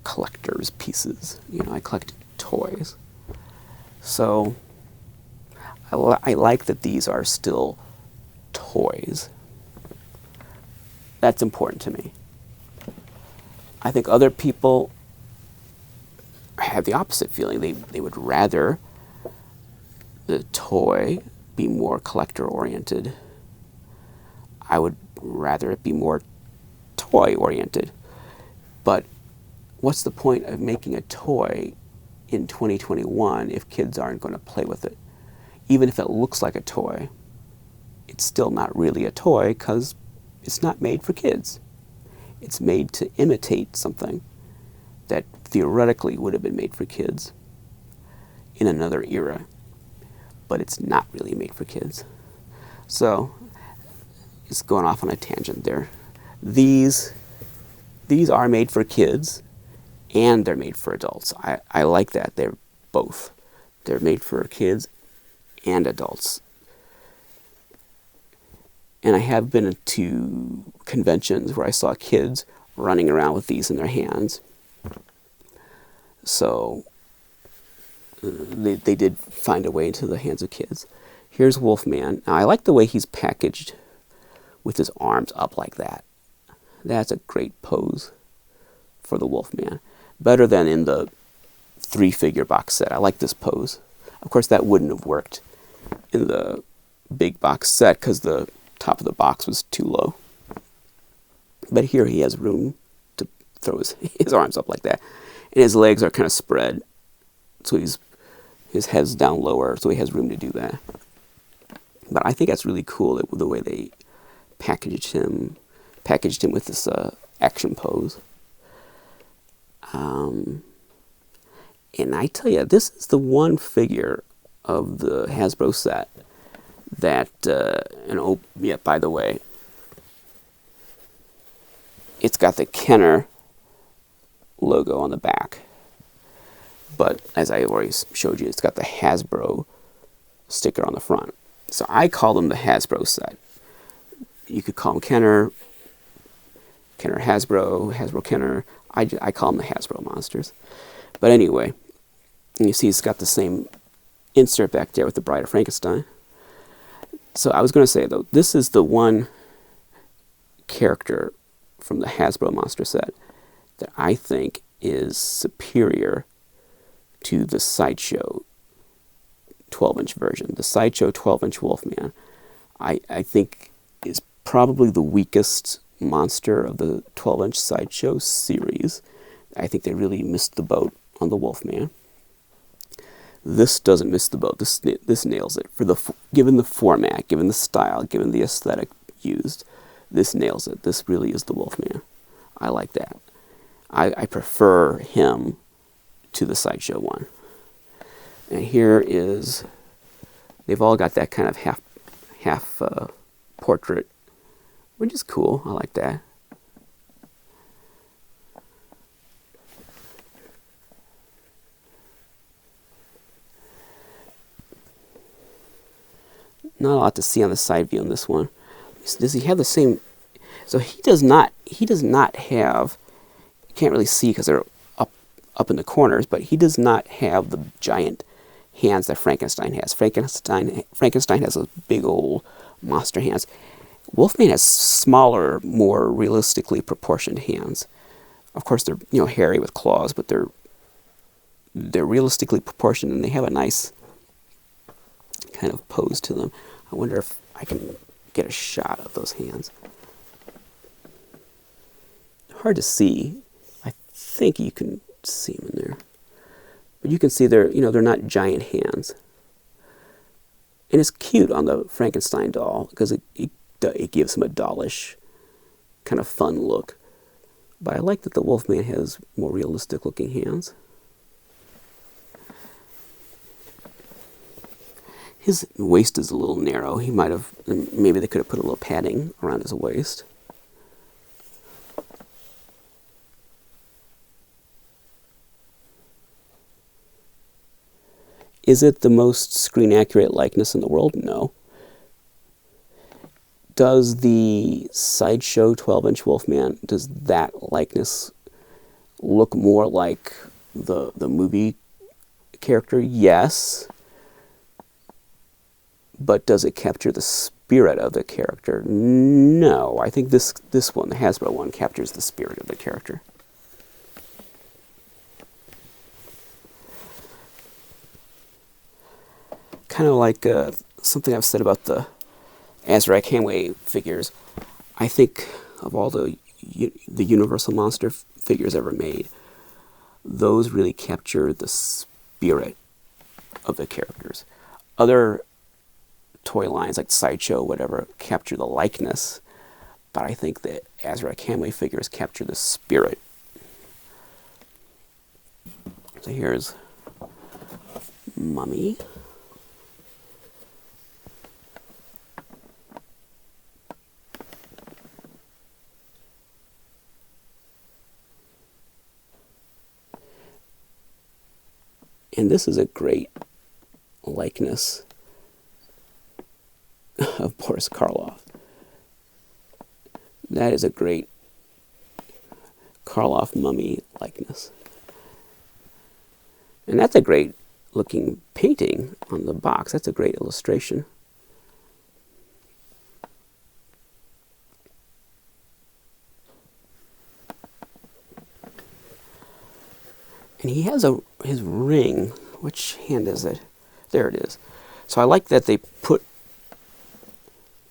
collector's pieces. I collect toys. So I like that these are still toys. That's important to me. I think other people have the opposite feeling. They would rather the toy be more collector-oriented. I would rather it be more toy-oriented. But what's the point of making a toy in 2021 if kids aren't going to play with it? Even if it looks like a toy, it's still not really a toy because it's not made for kids. It's made to imitate something that theoretically would have been made for kids in another era, but it's not really made for kids. So it's going off on a tangent there. These are made for kids and they're made for adults. I like that. They're both. They're made for kids and adults. And I have been to conventions where I saw kids running around with these in their hands. So they did find a way into the hands of kids. Here's Wolfman. Now I like the way he's packaged with his arms up like that. That's a great pose for the Wolfman. Better than in the 3-figure box set. I like this pose. Of course, that wouldn't have worked in the big box set because the top of the box was too low. But here he has room to throw his arms up like that. And his legs are kind of spread. So his head's down lower, so he has room to do that. But I think that's really cool, the way they packaged him with this action pose. And I tell you, this is the one figure of the Hasbro set that, by the way, it's got the Kenner logo on the back. But as I already showed you, it's got the Hasbro sticker on the front. So I call them the Hasbro set. You could call them Kenner Hasbro, Hasbro Kenner. I call them the Hasbro monsters. But anyway, you see it's got the same insert back there with the Bride of Frankenstein. So I was going to say, though, this is the one character from the Hasbro monster set that I think is superior to the Sideshow 12-inch version. The Sideshow 12-inch Wolfman, I think, is probably the weakest monster of the 12-inch Sideshow series. I think they really missed the boat on the Wolfman. This doesn't miss the boat. This nails it. Given the format, given the style, given the aesthetic used, this nails it. This really is the Wolfman. I like that. I prefer him to the Sideshow one. And here is, they've all got that kind of half portrait, which is cool. I like that. Not a lot to see on the side view on this one. Does he have the same? So he does not have. You can't really see because they're up in the corners, but he does not have the giant hands that Frankenstein has. Frankenstein has those big old monster hands. Wolfman has smaller, more realistically proportioned hands. Of course, they're hairy with claws, but they're realistically proportioned, and they have a nice kind of pose to them. I wonder if I can get a shot of those hands. Hard to see. I think you can see them in there, but you can see they're not giant hands. And it's cute on the Frankenstein doll because it gives him a dollish kind of fun look. But I like that the Wolfman has more realistic looking hands. His waist is a little narrow. Maybe they could have put a little padding around his waist. Is it the most screen accurate likeness in the world? No. Does the Sideshow 12-inch Wolfman, does that likeness look more like the movie character? Yes. But does it capture the spirit of the character? No. I think this one, the Hasbro one, captures the spirit of the character. kind of like something I've said about the Azrak Hamway figures. I think of all the Universal Monster figures ever made, those really capture the spirit of the characters. Other toy lines like Sideshow, whatever, capture the likeness, but I think that Azrak Hamway figures capture the spirit. So here's Mummy. And this is a great likeness of Boris Karloff. That is a great Karloff mummy likeness. And that's a great looking painting on the box. That's a great illustration. And he has his ring. Which hand is it? There it is. So I like that they put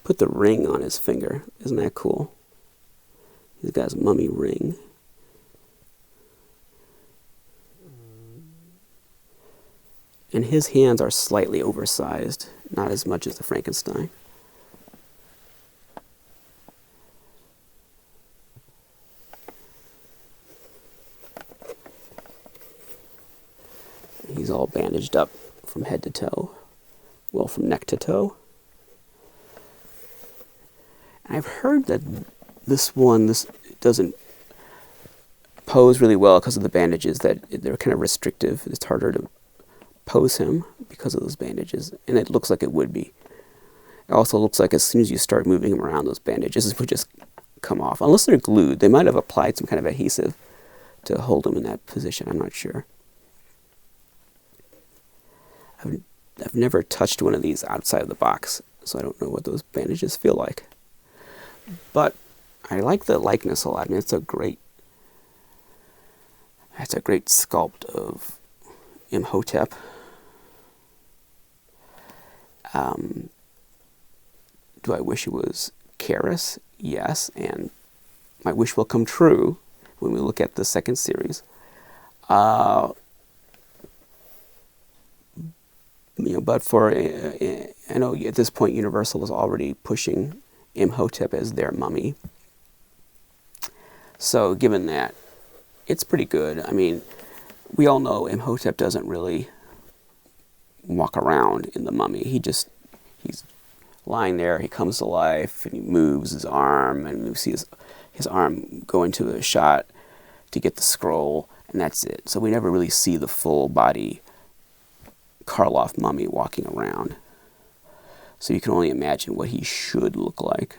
the ring on his finger. Isn't that cool? He's got his mummy ring. And his hands are slightly oversized, not as much as the Frankenstein. He's all bandaged up from head to toe. Well, from neck to toe. And I've heard that this doesn't pose really well because of the bandages, that they're kind of restrictive. It's harder to pose him because of those bandages, and it looks like it would be. It also looks like as soon as you start moving him around, those bandages would just come off. Unless they're glued. They might have applied some kind of adhesive to hold him in that position. I'm not sure. I've never touched one of these outside of the box, so I don't know what those bandages feel like. But I like the likeness a lot. I mean, that's a great sculpt of Imhotep. Do I wish it was Karis? Yes, and my wish will come true when we look at the second series. But I know at this point Universal was already pushing Imhotep as their mummy. So given that, it's pretty good. I mean, we all know Imhotep doesn't really walk around in the mummy. He's lying there, he comes to life, and he moves his arm, and you see his arm go into a shot to get the scroll, and that's it. So we never really see the full body Karloff mummy walking around. So you can only imagine what he should look like.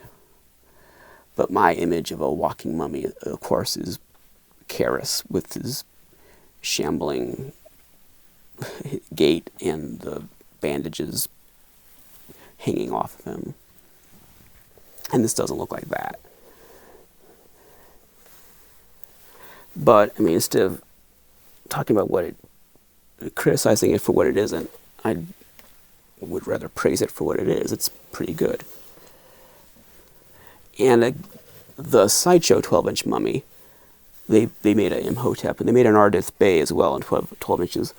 But my image of a walking mummy, of course, is Karis with his shambling gait and the bandages hanging off of him. And this doesn't look like that. But, I mean, instead of talking about criticizing it for what it isn't, I would rather praise it for what it is. It's pretty good. And the Sideshow 12-inch mummy, they made an Imhotep, and they made an Ardith Bey as well in 12 inches.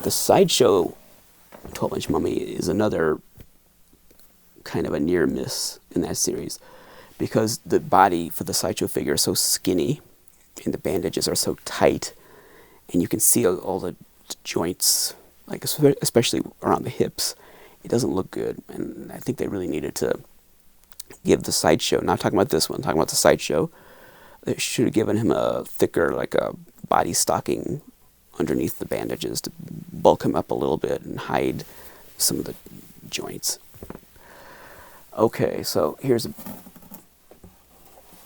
The Sideshow 12-inch mummy is another kind of a near miss in that series, because the body for the Sideshow figure is so skinny, and the bandages are so tight, and you can see all the joints, like especially around the hips. It doesn't look good, and I think they really needed to give the Sideshow, not talking about this one, talking about the Sideshow, they should have given him a thicker, like a body stocking underneath the bandages to bulk him up a little bit and hide some of the joints. Okay, so here's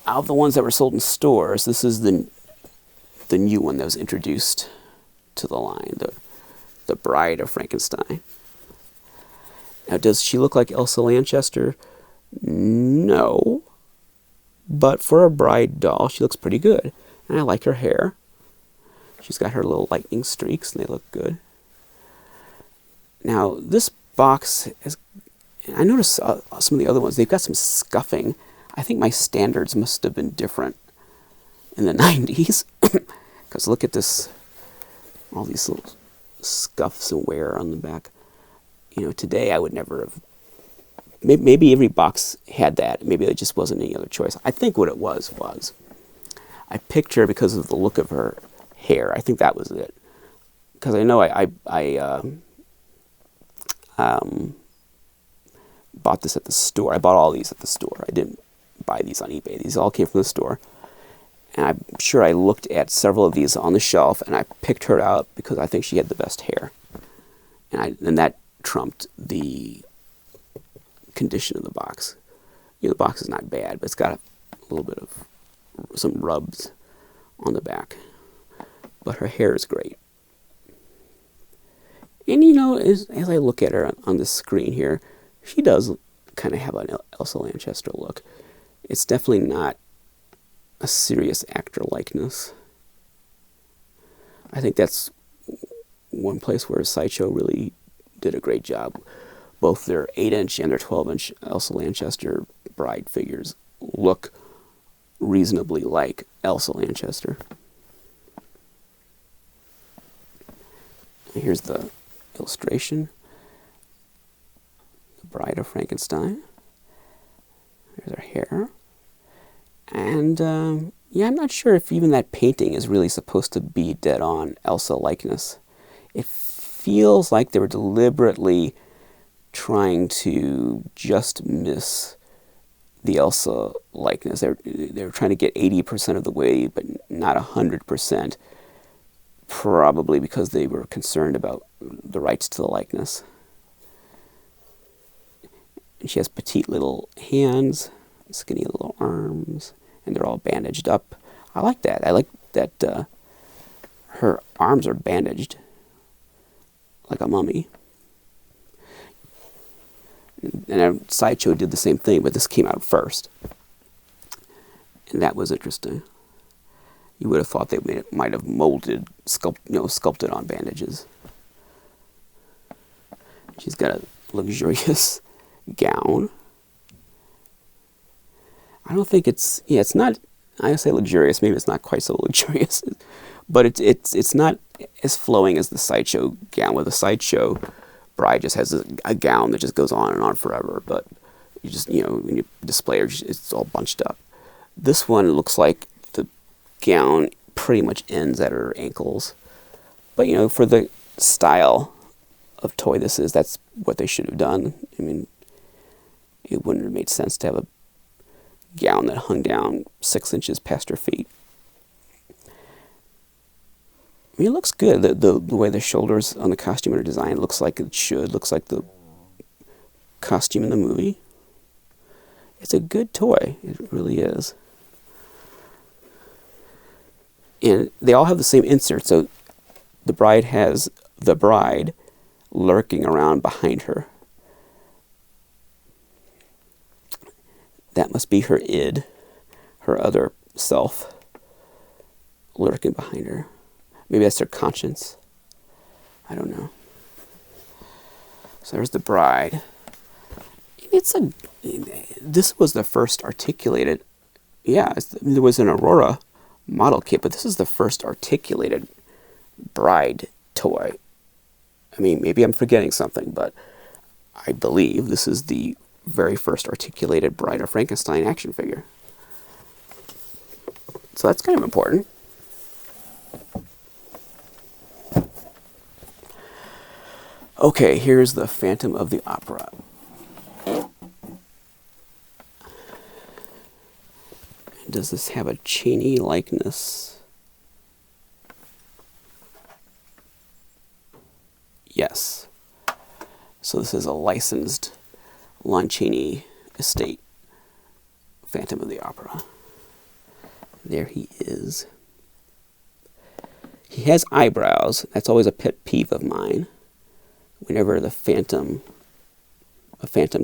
out of the ones that were sold in stores, this is the new one that was introduced to the line, the Bride of Frankenstein. Now, does she look like Elsa Lanchester? No. But for a bride doll, she looks pretty good. And I like her hair. She's got her little lightning streaks, and they look good. Now, this box is, I noticed some of the other ones, they've got some scuffing. I think my standards must have been different in the 90s. Because look at this, all these little scuffs and wear on the back. You know, today I would never have, maybe every box had that. Maybe there just wasn't any other choice. I think what it was I picked her because of the look of her hair. I think that was it. Because I know I bought this at the store. I bought all these at the store. I didn't buy these on eBay. These all came from the store. And I'm sure I looked at several of these on the shelf, and I picked her out because I think she had the best hair. And that trumped the condition of the box. You know, the box is not bad, but it's got a little bit of some rubs on the back. But her hair is great. And you know, as I look at her on the screen here, she does kind of have an Elsa Lanchester look. It's definitely not a serious actor likeness. I think that's one place where Sideshow really did a great job. Both their 8-inch and their 12-inch Elsa Lanchester bride figures look reasonably like Elsa Lanchester. And here's the illustration. The Bride of Frankenstein. There's her hair. And, yeah, I'm not sure if even that painting is really supposed to be dead-on Elsa likeness. It feels like they were deliberately trying to just miss the Elsa likeness. They were trying to get 80% of the way, but not 100%, probably because they were concerned about the rights to the likeness. And she has petite little hands, skinny little arms, and they're all bandaged up. I like that. I like that her arms are bandaged like a mummy. And Sideshow did the same thing, but this came out first. And that was interesting. You would have thought they might have sculpted on bandages. She's got a luxurious gown. I don't think it's not, I say luxurious, maybe it's not quite so luxurious, but it's not as flowing as the Sideshow gown. With the Sideshow bride just has a gown that just goes on and on forever, but you just, when you display her, it's all bunched up. This one looks like the gown pretty much ends at her ankles, but for the style of toy this is, that's what they should have done. I mean, it wouldn't have made sense to have a gown that hung down 6 inches past her feet. I mean, it looks good. The way the shoulders on the costume are designed looks like it should. Looks like the costume in the movie. It's a good toy. It really is. And they all have the same insert. So the bride has the bride lurking around behind her. That must be her id, her other self, lurking behind her. Maybe that's her conscience. I don't know. So there's the bride. This was the first articulated, there was an Aurora model kit, but this is the first articulated bride toy. I mean, maybe I'm forgetting something, but I believe this is the very first articulated Bride of Frankenstein action figure. So that's kind of important. Okay, here's the Phantom of the Opera. Does this have a Cheney likeness? Yes. So this is a licensed Lon Chaney estate Phantom of the Opera. There he is. He has eyebrows. That's always a pet peeve of mine. Whenever a Phantom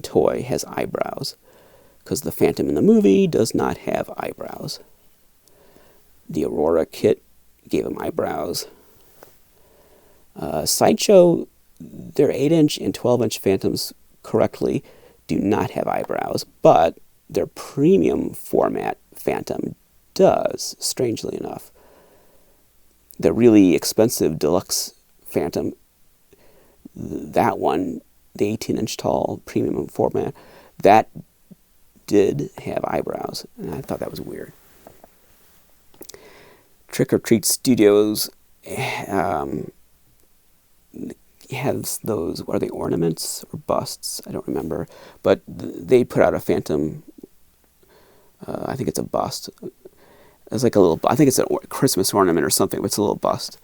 toy has eyebrows, because the Phantom in the movie does not have eyebrows. The Aurora kit gave him eyebrows. Sideshow their 8-inch and 12-inch Phantoms correctly do not have eyebrows, but their premium format Phantom does, strangely enough. The really expensive deluxe Phantom, that one, the 18-inch tall premium format, that did have eyebrows, and I thought that was weird. Trick or Treat Studios has those, what are they, ornaments or busts? I don't remember. But they put out a Phantom, I think it's a bust. It's like a little, I think it's a Christmas ornament or something, but it's a little bust.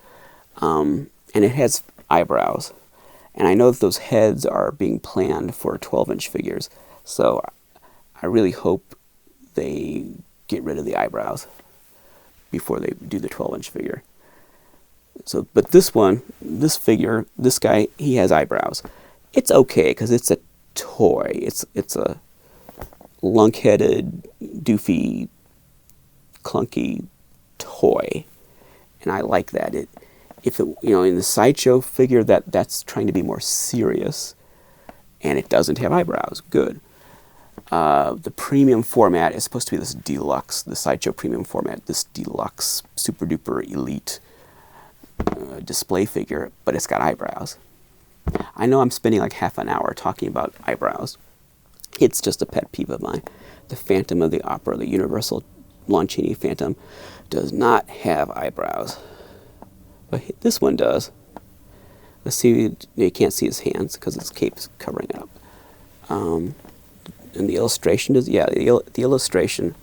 And it has eyebrows. And I know that those heads are being planned for 12-inch figures. So I really hope they get rid of the eyebrows before they do the 12-inch figure. So, but this one, this figure, this guy, he has eyebrows. It's okay because it's a toy. It's a lunk-headed, doofy, clunky toy, and I like that. If it, in the Sideshow figure, that's trying to be more serious, and it doesn't have eyebrows. Good. The premium format is supposed to be this deluxe, the Sideshow premium format, this deluxe, super duper elite display figure, but it's got eyebrows. I know I'm spending like half an hour talking about eyebrows. It's just a pet peeve of mine. The Phantom of the Opera, the Universal Lon Chaney Phantom, does not have eyebrows. But this one does. Let's see, you can't see his hands because his cape's covering it up. And the illustration is, yeah, the illustration,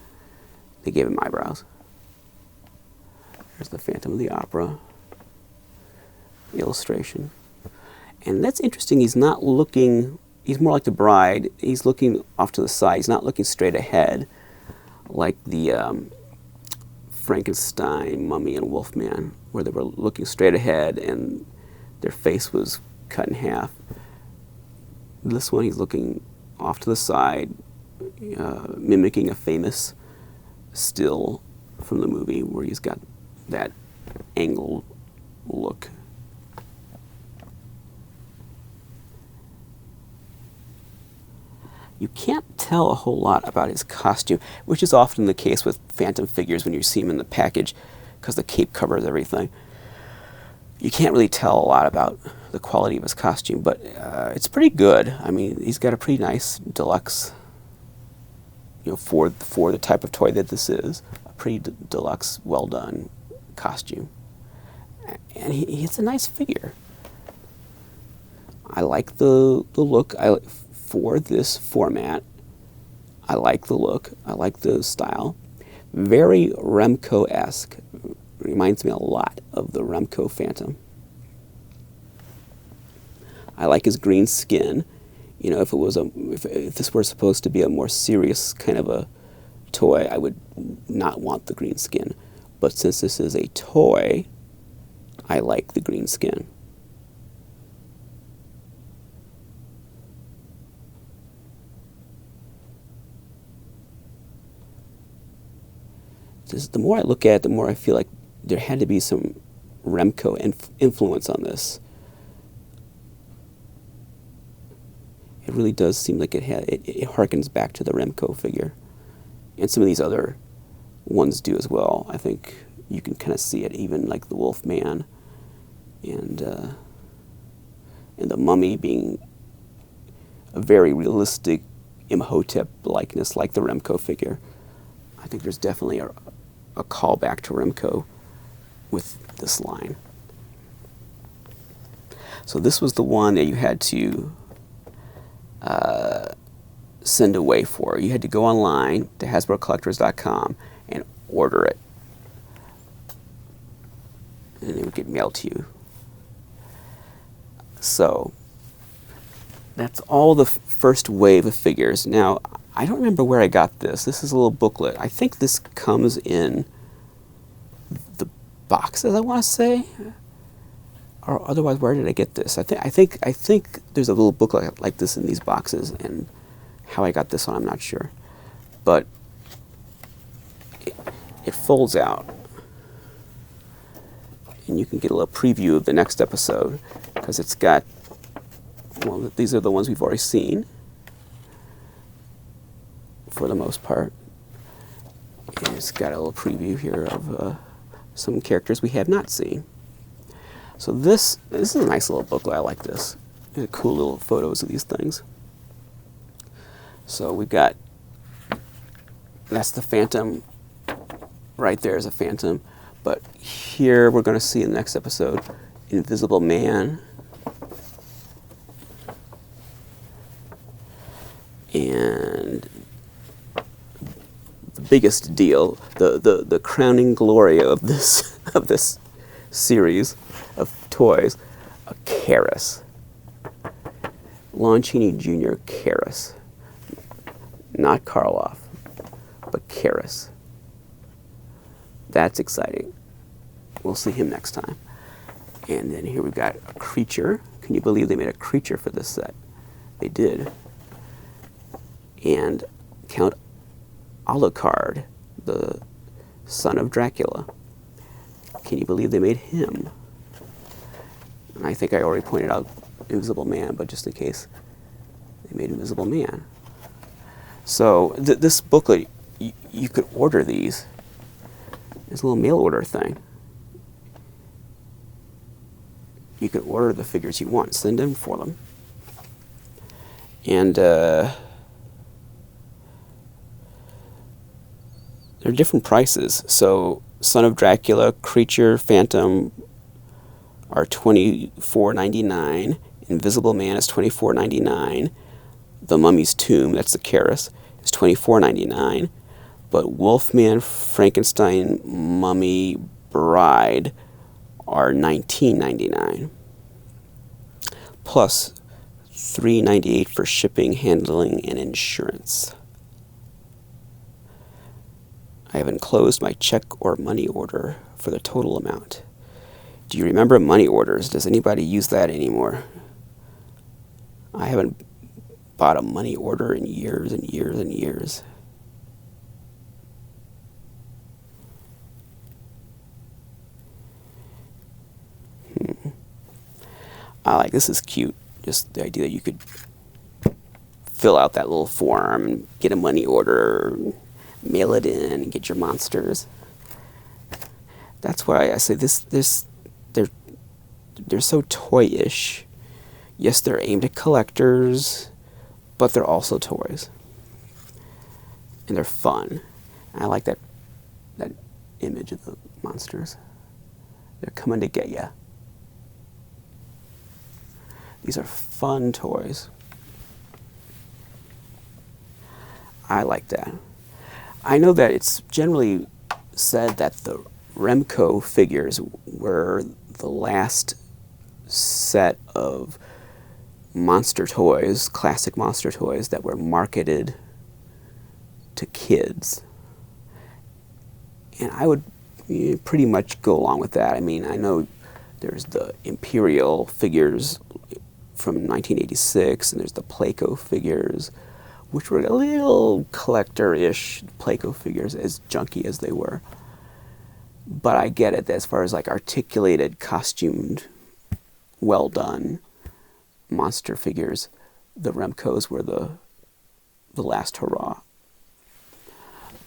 they gave him eyebrows. There's the Phantom of the Opera illustration. And that's interesting, he's not looking, he's more like the Bride, he's looking off to the side, he's not looking straight ahead like the Frankenstein, Mummy, and Wolfman, where they were looking straight ahead and their face was cut in half. This one, he's looking off to the side, mimicking a famous still from the movie where he's got that angled look. You can't tell a whole lot about his costume, which is often the case with Phantom figures when you see him in the package, because the cape covers everything. You can't really tell a lot about the quality of his costume, but it's pretty good. I mean, he's got a pretty nice deluxe, for the type of toy that this is, a pretty deluxe, well done costume. And it's a nice figure. I like the look. For this format, I like the look, I like the style. Very Remco-esque. Reminds me a lot of the Remco Phantom. I like his green skin. If it was if this were supposed to be a more serious kind of a toy, I would not want the green skin. But since this is a toy, I like the green skin. The more I look at it, the more I feel like there had to be some Remco influence on this. It really does seem like it harkens back to the Remco figure. And some of these other ones do as well. I think you can kind of see it, even like the Wolfman and the Mummy being a very realistic Imhotep likeness like the Remco figure. I think there's definitely a callback to Remco with this line. So this was the one that you had to send away for. You had to go online to HasbroCollectors.com and order it. And it would get mailed to you. So that's all the first wave of figures. Now, I don't remember where I got this. This is a little booklet. I think this comes in the boxes, I want to say. Or otherwise, where did I get this? I think there's a little booklet like this in these boxes, and how I got this one, I'm not sure. But it folds out, and you can get a little preview of the next episode because it's got well, these are the ones we've already seen, for the most part. And it's got a little preview here of some characters we have not seen. So this is a nice little booklet. I like this. Cool little photos of these things. So we've got, that's the Phantom. Right there is a Phantom. But here we're going to see in the next episode, Invisible Man. And the biggest deal, the crowning glory of this series of toys, a Karis. Lon Chaney Jr. Karis. Not Karloff, but Karis. That's exciting. We'll see him next time. And then here we've got a creature. Can you believe they made a creature for this set? They did. And Count Alucard, the son of Dracula. Can you believe they made him? And I think I already pointed out Invisible Man, but just in case, they made Invisible Man. So this booklet, you could order these. There's a little mail order thing. You could order the figures you want, send them for them. And they're different prices. So Son of Dracula, Creature, Phantom are $24.99. Invisible Man is $24.99. The Mummy's Tomb, that's the Karis, is $24.99. But Wolfman, Frankenstein, Mummy, Bride are $19.99. Plus $3.98 for shipping, handling, and insurance. I have enclosed my check or money order for the total amount. Do you remember money orders? Does anybody use that anymore? I haven't bought a money order in years and years and years. I like, this is cute. Just the idea that you could fill out that little form and get a money order, mail it in, and get your monsters. That's why I say they're so toy-ish. Yes, they're aimed at collectors, but they're also toys. And they're fun. I like that image of the monsters. They're coming to get ya. These are fun toys. I like that. I know that it's generally said that the Remco figures were the last set of monster toys, classic monster toys, that were marketed to kids. And I would pretty much go along with that. I mean, I know there's the Imperial figures from 1986, and there's the Playco figures, which were a little collector-ish Playco figures, as junky as they were. But I get it, as far as like articulated, costumed, well-done monster figures, the Remcos were the last hurrah.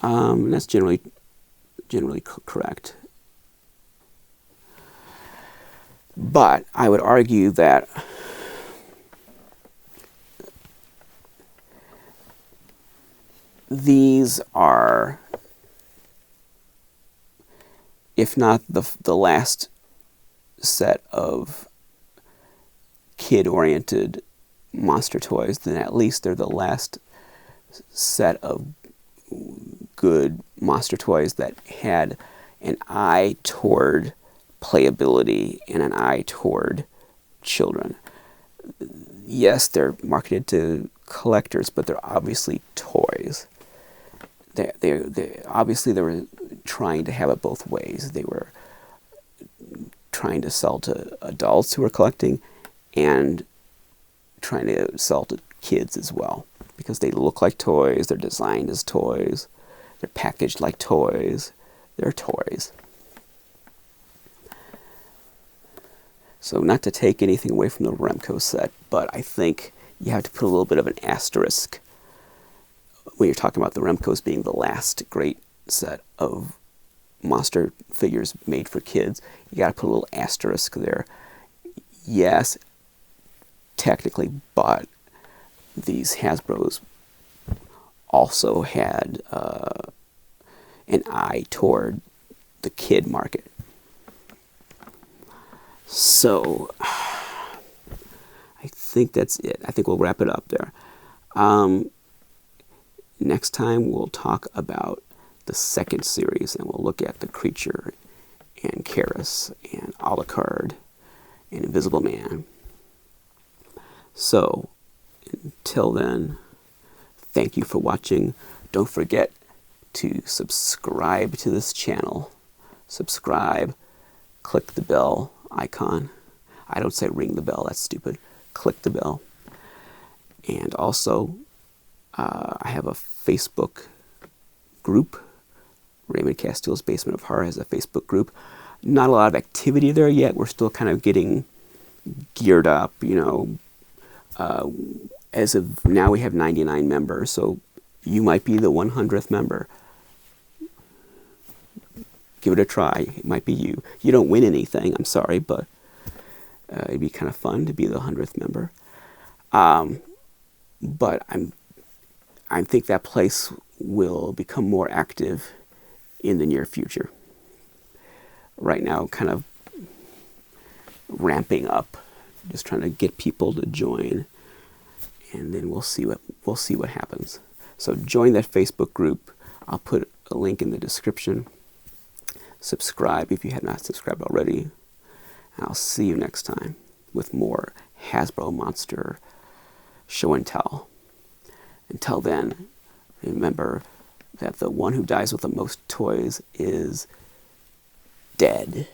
That's generally correct. But I would argue that these are, if not the last set of kid-oriented monster toys, then at least they're the last set of good monster toys that had an eye toward playability and an eye toward children. Yes, they're marketed to collectors, but they're obviously toys. They obviously they were trying to have it both ways. They were trying to sell to adults who were collecting and trying to sell to kids as well, because they look like toys, they're designed as toys, they're packaged like toys, they're toys. So not to take anything away from the Remco set, but I think you have to put a little bit of an asterisk when you're talking about the Remcos being the last great set of monster figures made for kids. You got to put a little asterisk there. Yes, technically, but these Hasbros also had an eye toward the kid market. So I think that's it. I think we'll wrap it up there. Next time we'll talk about the second series, and we'll look at the Creature and Karis and Alucard and Invisible Man. So until then, thank you for watching. Don't forget to subscribe to this channel. Subscribe, click the bell icon. I don't say ring the bell, that's stupid. Click the bell. And also, I have a Facebook group. Raymond Castile's Basement of Horror has a Facebook group. Not a lot of activity there yet. We're still kind of getting geared up, you know. As of now, we have 99 members, so you might be the 100th member. Give it a try. It might be you. You don't win anything, I'm sorry, but it'd be kind of fun to be the 100th member. But I think that place will become more active in the near future. Right now, kind of ramping up, just trying to get people to join, and then we'll see what happens. So join that Facebook group. I'll put a link in the description. Subscribe if you have not subscribed already. And I'll see you next time with more Hasbro Monster show and tell. Until then, remember that the one who dies with the most toys is dead.